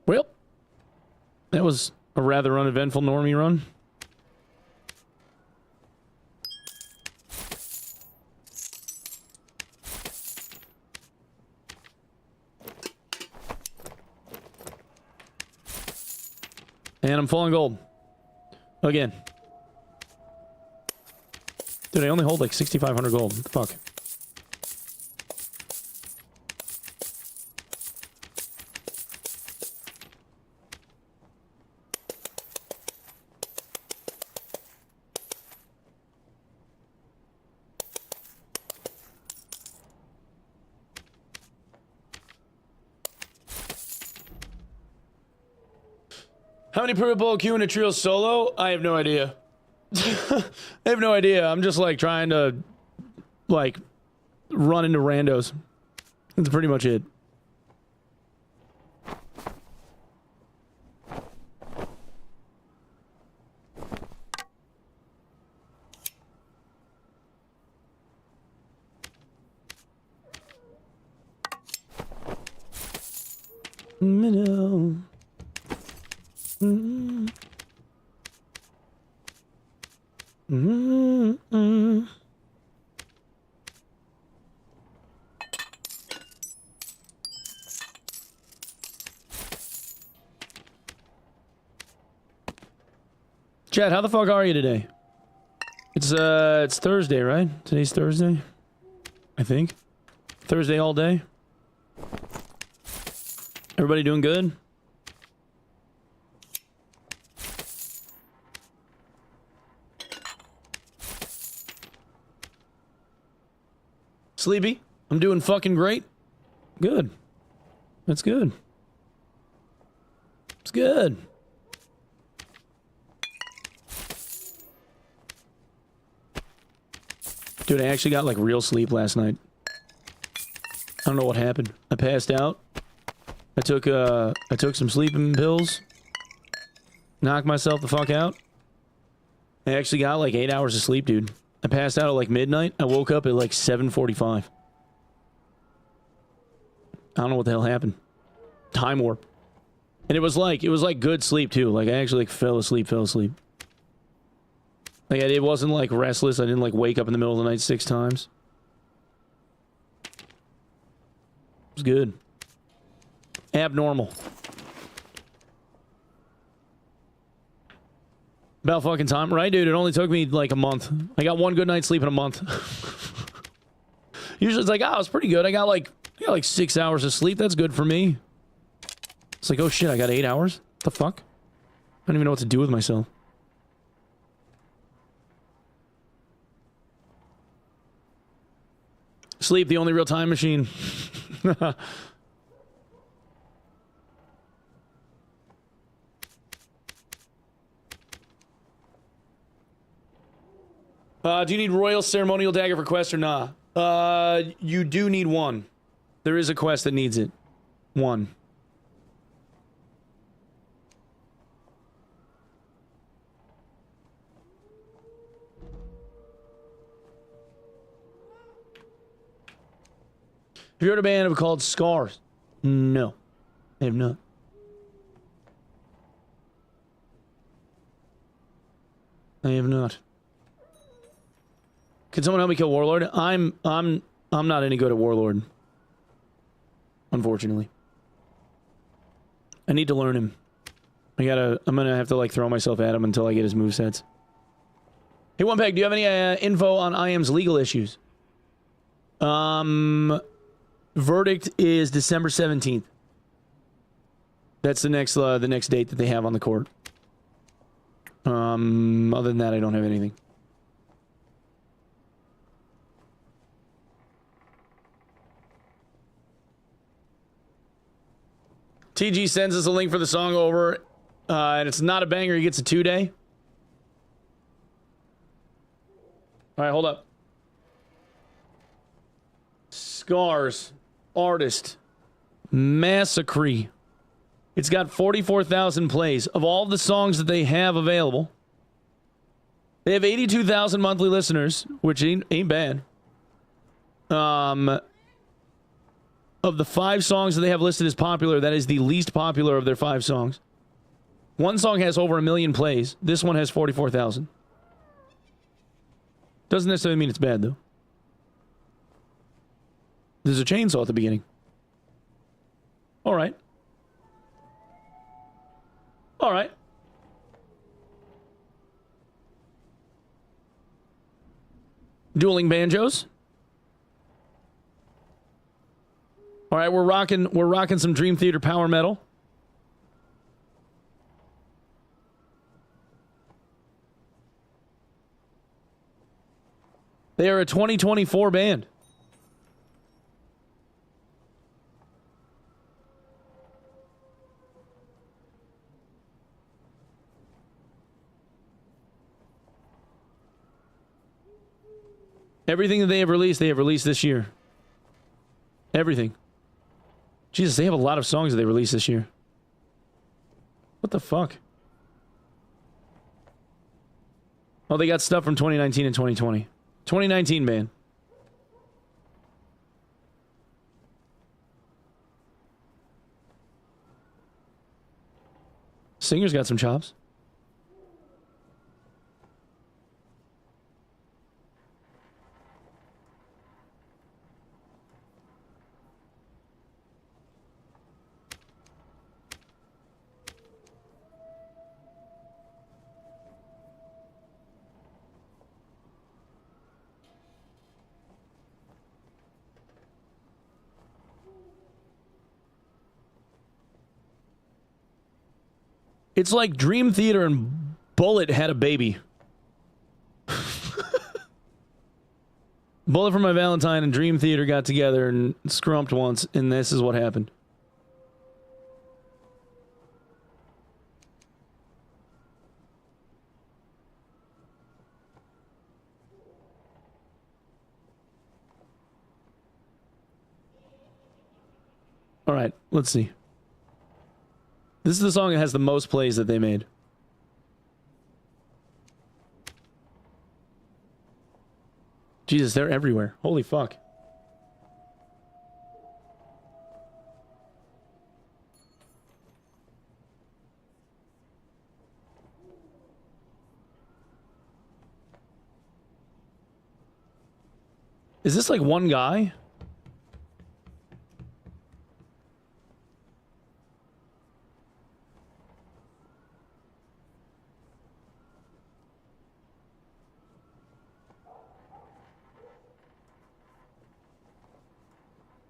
Well, that was a rather uneventful normie run. And I'm falling gold. Again. Dude, I only hold like 6,500 gold. What the fuck? How many purple Q in a trio solo? I have no idea. I have no idea. I'm just like trying to like run into randos. That's pretty much it. Minnow. Mm-hmm. Mm-hmm. Chad, how the fuck are you today? It's Thursday, right? Today's Thursday, I think. Thursday all day. Everybody doing good? Sleepy? I'm doing fucking great. Good. That's good. It's good. Dude, I actually got like real sleep last night. I don't know what happened. I passed out. I took some sleeping pills. Knocked myself the fuck out. I actually got like 8 hours of sleep, dude. I passed out at like midnight. I woke up at like 7:45. I don't know what the hell happened. Time warp. And it was like good sleep too. Like I actually like fell asleep. Like it wasn't like restless. I didn't like wake up in the middle of the night 6 times. It was good. Abnormal. About fucking time, right, dude? It only took me like a month. I got one good night's sleep in a month. Usually it's like, oh, it's pretty good. I got like 6 hours of sleep. That's good for me. It's like, oh shit, I got 8 hours? What the fuck? I don't even know what to do with myself. Sleep, the only real time machine. Do you need royal ceremonial dagger for quest or nah? You do need one. There is a quest that needs it. One. Have you heard of a band called Scars? No. I have not. I have not. Can someone help me kill Warlord? I'm not any good at Warlord. Unfortunately. I need to learn him. I'm gonna have to like throw myself at him until I get his movesets. Hey, Onepeg, do you have any info on IM's legal issues? Verdict is December 17th. That's the next date that they have on the court. Other than that, I don't have anything. TG sends us a link for the song over, and it's not a banger. He gets a 2-day. All right, hold up. Scars, artist, Massacre. It's got 44,000 plays. Of all the songs that they have available, they have 82,000 monthly listeners, which ain't bad. Of the 5 songs that they have listed as popular, that is the least popular of their 5 songs. One song has over 1 million plays. This one has 44,000. Doesn't necessarily mean it's bad, though. There's a chainsaw at the beginning. All right. All right. Dueling banjos. All right, we're rocking some Dream Theater power metal. They are a 2024 band. Everything that they have released this year. Everything. Jesus, they have a lot of songs that they released this year. What the fuck? Oh, they got stuff from 2019 and 2020. 2019 band. Singer's got some chops. It's like Dream Theater and Bullet had a baby. Bullet for My Valentine and Dream Theater got together and scrumped once, and this is what happened. All right, let's see. This is the song that has the most plays that they made. Jesus, they're everywhere. Holy fuck. Is this like one guy?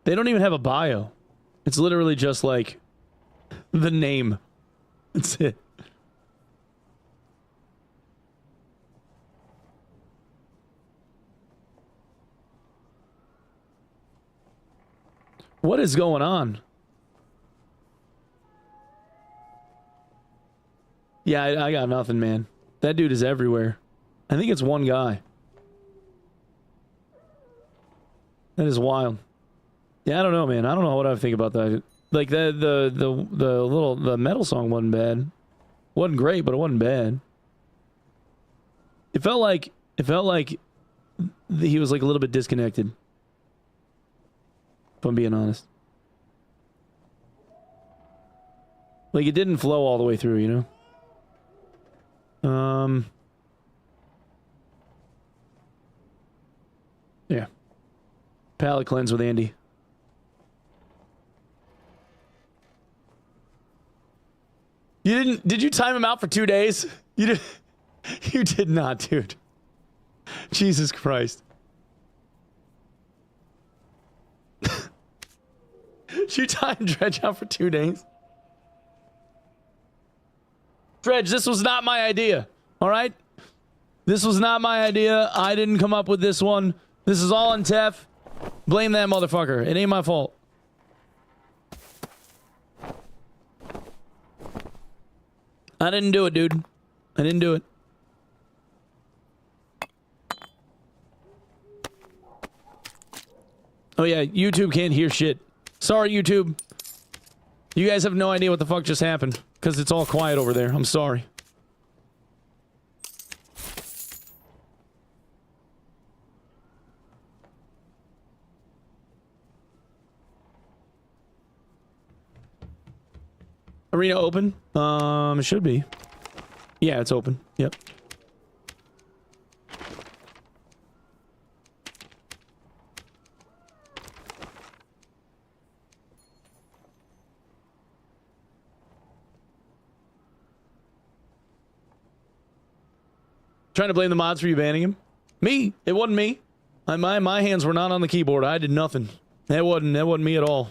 They don't even have a bio. It's literally just like the name. That's it. What is going on? Yeah, I got nothing, man. That dude is everywhere. I think it's one guy. That is wild. Yeah, I don't know, man. I don't know what I think about that. Like the metal song wasn't bad. Wasn't great, but it wasn't bad. It felt like he was like a little bit disconnected. If I'm being honest. Like it didn't flow all the way through, you know? Yeah. Palate cleanse with Andy. You didn't... Did you time him out for 2 days? You did not, dude. Jesus Christ. You tied Dredge out for 2 days. Dredge, this was not my idea. All right? This was not my idea. I didn't come up with this one. This is all on Tef. Blame that motherfucker. It ain't my fault. I didn't do it, dude. I didn't do it. Oh yeah, YouTube can't hear shit. Sorry, YouTube. You guys have no idea what the fuck just happened. Because it's all quiet over there. I'm sorry. Arena open? It should be. Yeah, it's open. Yep. Trying to blame the mods for you banning him? Me? It wasn't me. My hands were not on the keyboard. I did nothing. That wasn't me at all.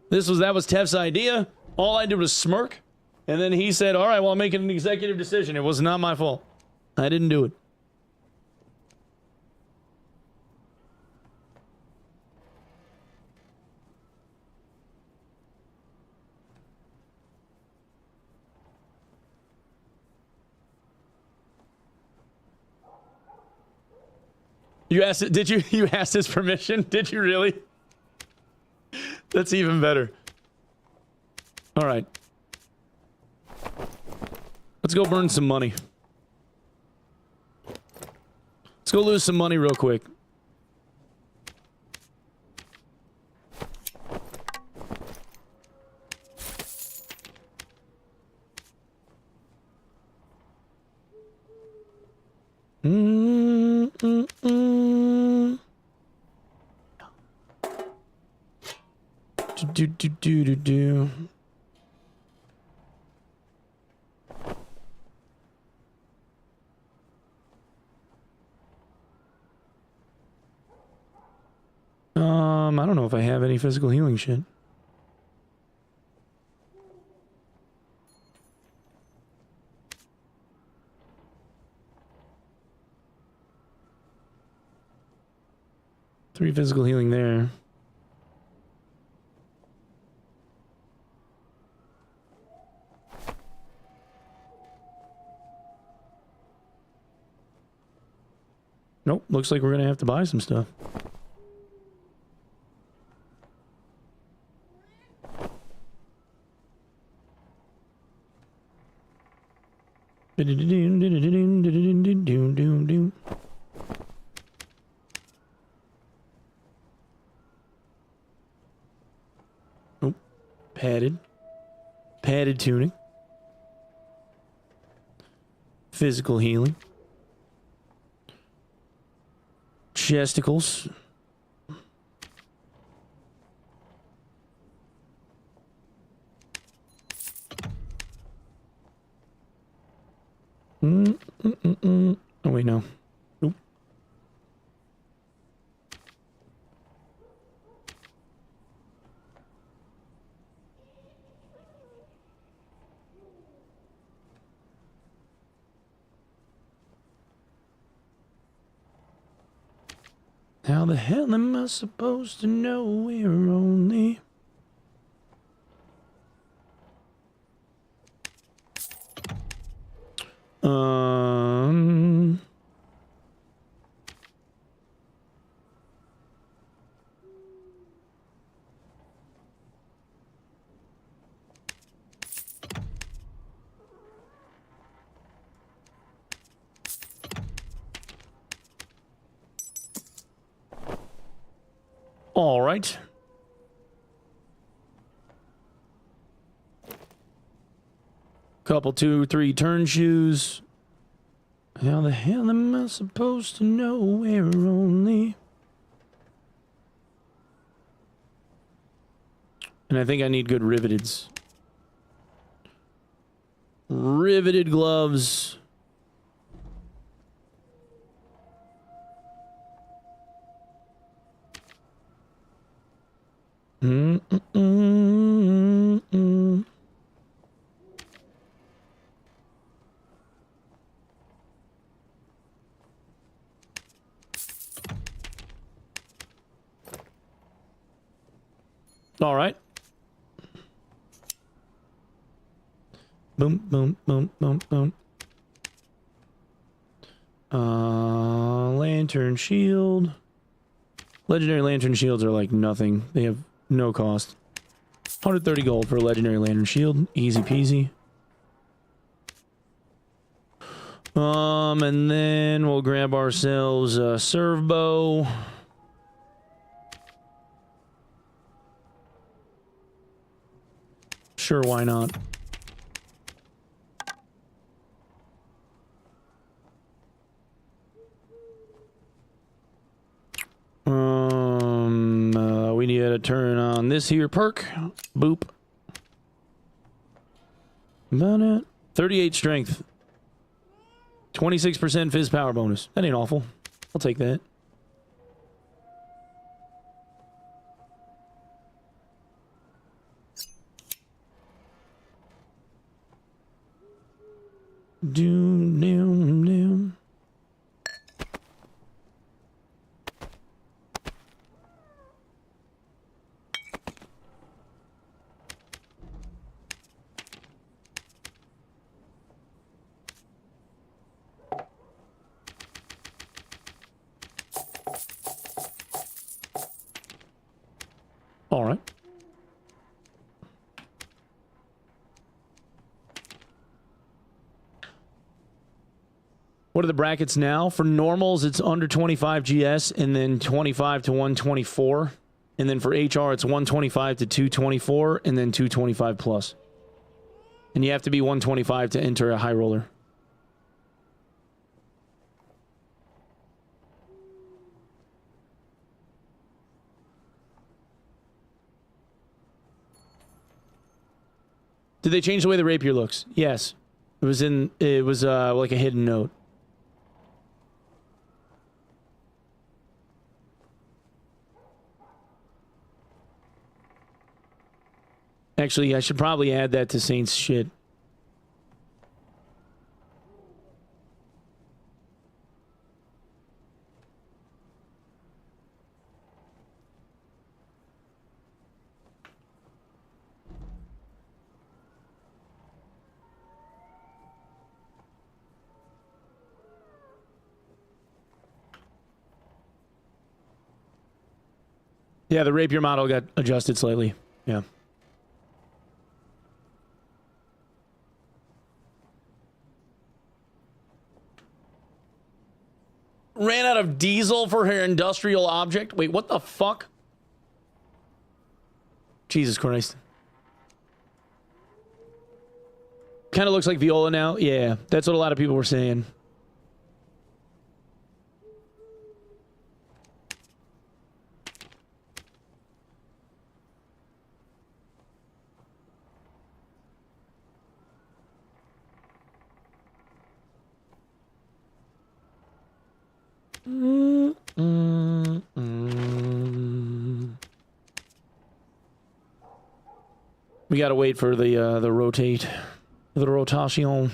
That was Tev's idea. All I did was smirk, and then he said, "All right, well, I'm making an executive decision." It was not my fault. I didn't do it. You asked, did you? You asked his permission? Did you really? That's even better. All right. Let's go burn some money. Let's go lose some money real quick. Do. I don't know if I have any physical healing shit. Three physical healing there. Nope, looks like we're gonna have to buy some stuff. Oh, padded tuning, physical healing, chesticles. Oh wait, no. Oop. How the hell am I supposed to know we're only... All right. Couple 2-3 turn shoes. How the hell am I supposed to know we're only... And I think I need good riveteds. Riveted gloves. All right. Boom, boom, boom, boom, boom. Lantern shield. Legendary lantern shields are like nothing. They have no cost. 130 gold for a legendary lantern shield. Easy peasy. And then we'll grab ourselves a serve bow. Sure, why not? We need to turn on this here perk. Boop. About it. 38 strength. 26% fizz power bonus. That ain't awful. I'll take that. Doom, doom, doom. All right. What are the brackets now? For normals, it's under 25 GS and then 25 to 124. And then for HR, it's 125 to 224 and then 225 plus. And you have to be 125 to enter a high roller. Did they change the way the rapier looks? Yes. It was like a hidden note. Actually, I should probably add that to Saint's shit. Yeah, the rapier model got adjusted slightly. Yeah. Ran out of diesel for her industrial object. Wait, what the fuck? Jesus Christ. Kind of looks like Viola now. Yeah, that's what a lot of people were saying. We gotta wait for the rotate, the rotation.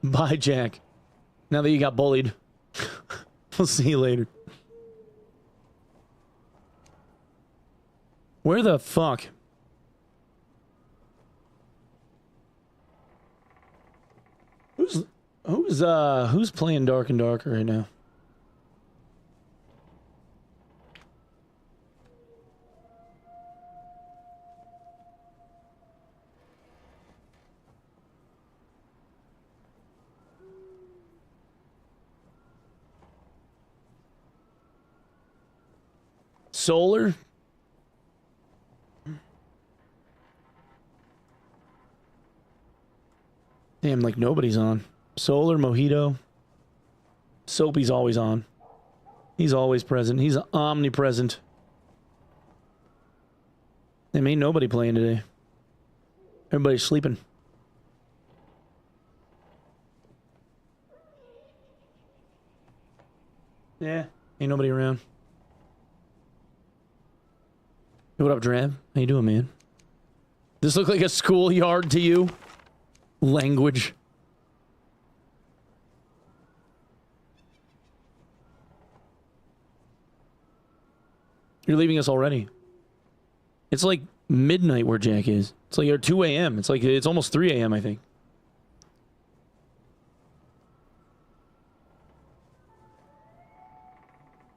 Bye, Jack. Now that you got bullied. We'll see you later. Where the fuck? Who's playing Dark and Darker right now? solar. Damn, like nobody's on. Solar, Mojito. Soapy's always on. He's always present. He's omnipresent. There ain't nobody playing today. Everybody's sleeping. Yeah, ain't nobody around. Hey, what up, Drav? How you doing, man? This look like a schoolyard to you? Language. You're leaving us already. It's like midnight where Jack is. It's like 2 a.m. It's like, it's almost 3 a.m. I think.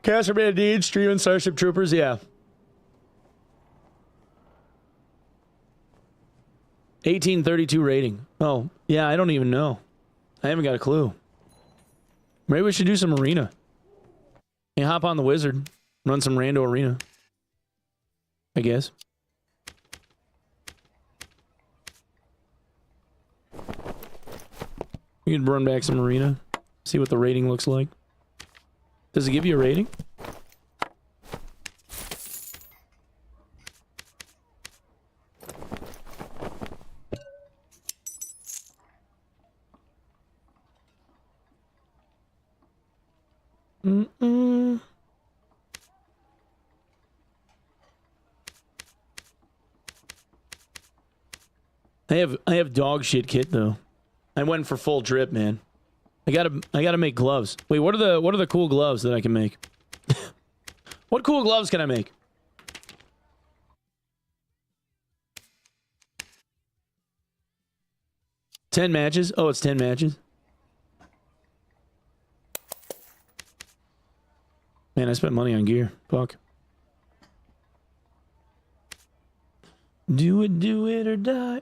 Caster Man Deed, streaming Starship Troopers, yeah. 1832 rating. Oh, yeah, I don't even know. I haven't got a clue. Maybe we should do some arena. And hop on the wizard. Run some rando arena. I guess. We can run back some arena. See what the rating looks like. Does it give you a rating? I have dog shit kit though. I went for full drip, man. I gotta make gloves. Wait, what are the cool gloves that I can make? What cool gloves can I make? $10 matches? Oh, it's 10 matches. Man, I spent money on gear. Fuck. Do it or die.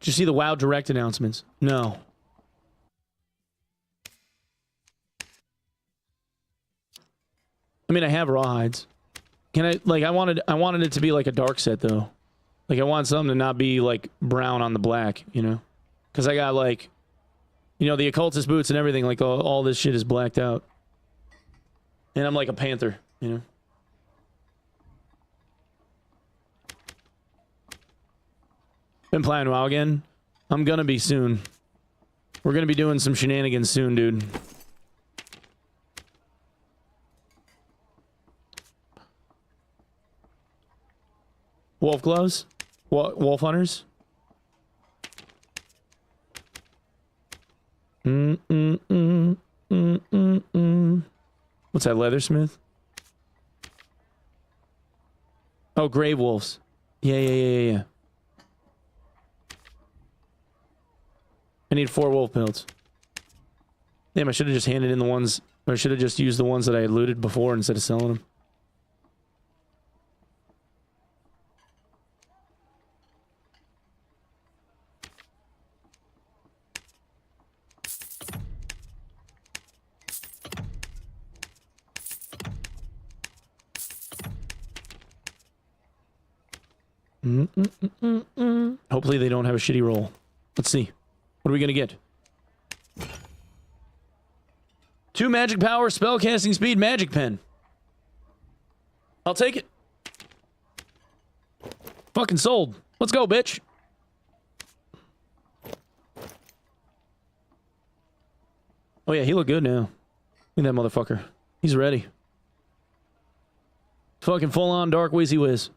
Did you see the WoW Direct announcements? No. I mean, I have rawhides. Can I, like, I wanted it to be like a dark set, though. Like, I want something to not be, like, brown on the black, you know? Because I got, like, you know, the occultist boots and everything, like, all this shit is blacked out. And I'm like a panther, you know? Been playing WoW again? I'm gonna be soon. We're gonna be doing some shenanigans soon, dude. Wolf gloves? Wolf hunters? What's that, leathersmith? Oh, grave wolves. Yeah. I need 4 wolf pelts. Damn, I should have just handed in the ones, or I should have just used the ones that I had looted before instead of selling them. Hopefully they don't have a shitty roll. Let's see. What are we gonna get? 2 magic power, spellcasting speed, magic pen. I'll take it. Fucking sold. Let's go, bitch. Oh yeah, he look good now. Look at that motherfucker. He's ready. Fucking full on dark whizzy whiz.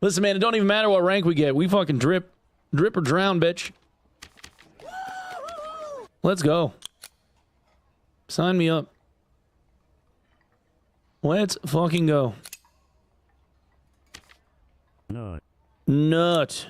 Listen, man, it don't even matter what rank we get. We fucking drip. Drip or drown, bitch. Let's go. Sign me up. Let's fucking go. Nut.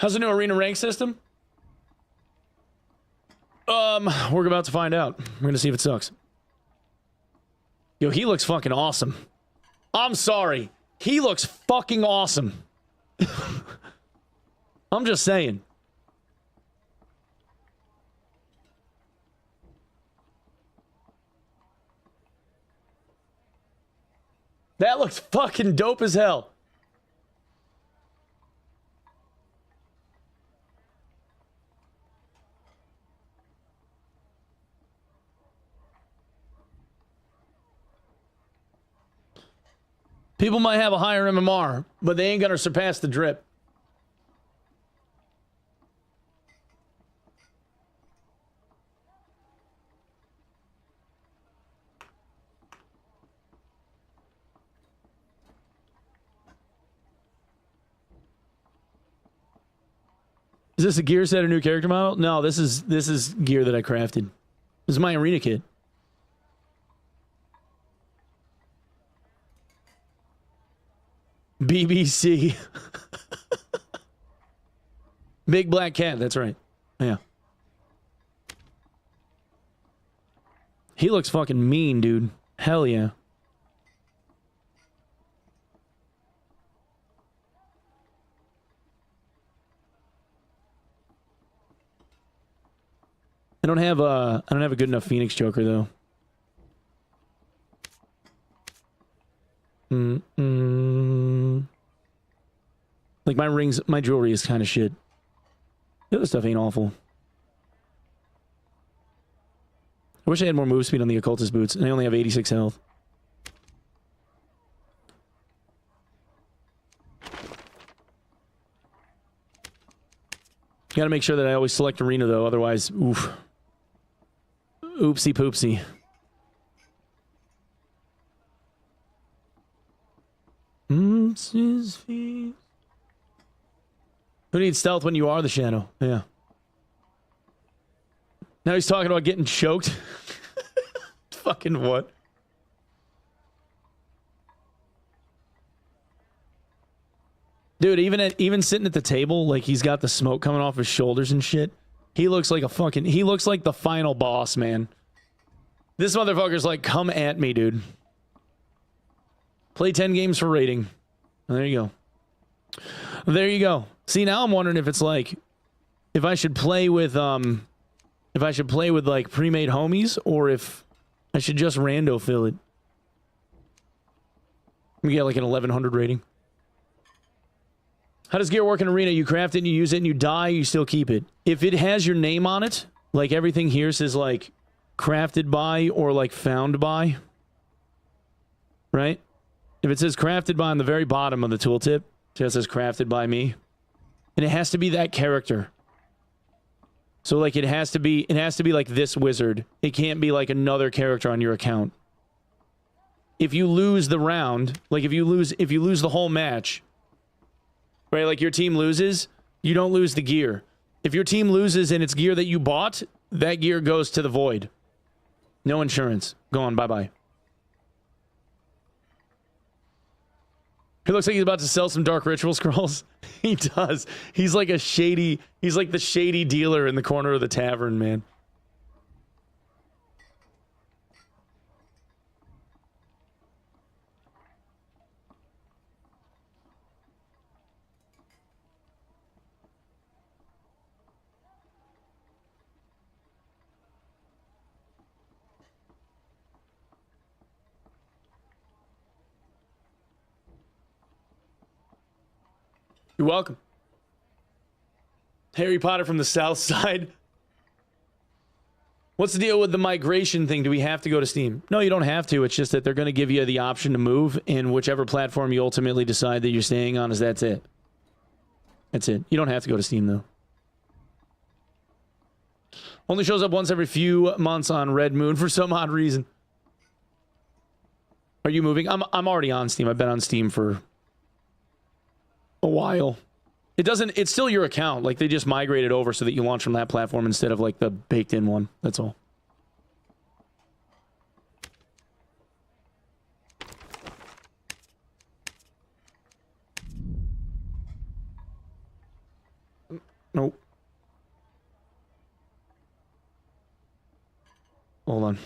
How's the new arena rank system? We're about to find out. We're gonna see if it sucks. Yo, he looks fucking awesome. I'm sorry. He looks fucking awesome. I'm just saying. That looks fucking dope as hell. People might have a higher MMR, but they ain't gonna surpass the drip. Is this a gear set or new character model? No, this is gear that I crafted. This is my arena kit. BBC. Big black cat, that's right. Yeah. He looks fucking mean, dude. Hell yeah. I don't have a good enough Phoenix Joker though. Like my rings, my jewelry is kind of shit. The other stuff ain't awful. I wish I had more move speed on the occultist boots, and I only have 86 health. Gotta make sure that I always select arena though, otherwise, oof. Oopsie poopsie. Who needs stealth when you are the shadow? Yeah. Now he's talking about getting choked. Fucking what? Dude, even sitting at the table, like he's got the smoke coming off his shoulders and shit. He looks like a fucking... He looks like the final boss, man. This motherfucker's like, come at me, dude. Play 10 games for rating. There you go. There you go. See, now I'm wondering if it's like... If I should play with, If I should play with, like, pre-made homies, or if I should just rando fill it. We get, like, an 1100 rating. How does gear work in arena? You craft it and you use it and you die, you still keep it. If it has your name on it, like everything here says like crafted by or like found by, right? If it says crafted by on the very bottom of the tooltip, it says crafted by me. And it has to be that character. So like it has to be like this wizard. It can't be like another character on your account. If you lose the round, like if you lose the whole match, right, like your team loses, you don't lose the gear. If your team loses and it's gear that you bought, that gear goes to the void. No insurance. Gone. Bye-bye. He looks like he's about to sell some dark ritual scrolls. He does. He's like the shady dealer in the corner of the tavern, man. You're welcome. Harry Potter from the South Side. What's the deal with the migration thing? Do we have to go to Steam? No, you don't have to. It's just that they're going to give you the option to move, and whichever platform you ultimately decide that you're staying on that's it. That's it. You don't have to go to Steam, though. Only shows up once every few months on Red Moon for some odd reason. Are you moving? I'm already on Steam. I've been on Steam for a while. It's still your account. Like, they just migrated over so that you launch from that platform instead of, like, the baked-in one. That's all. Hold on.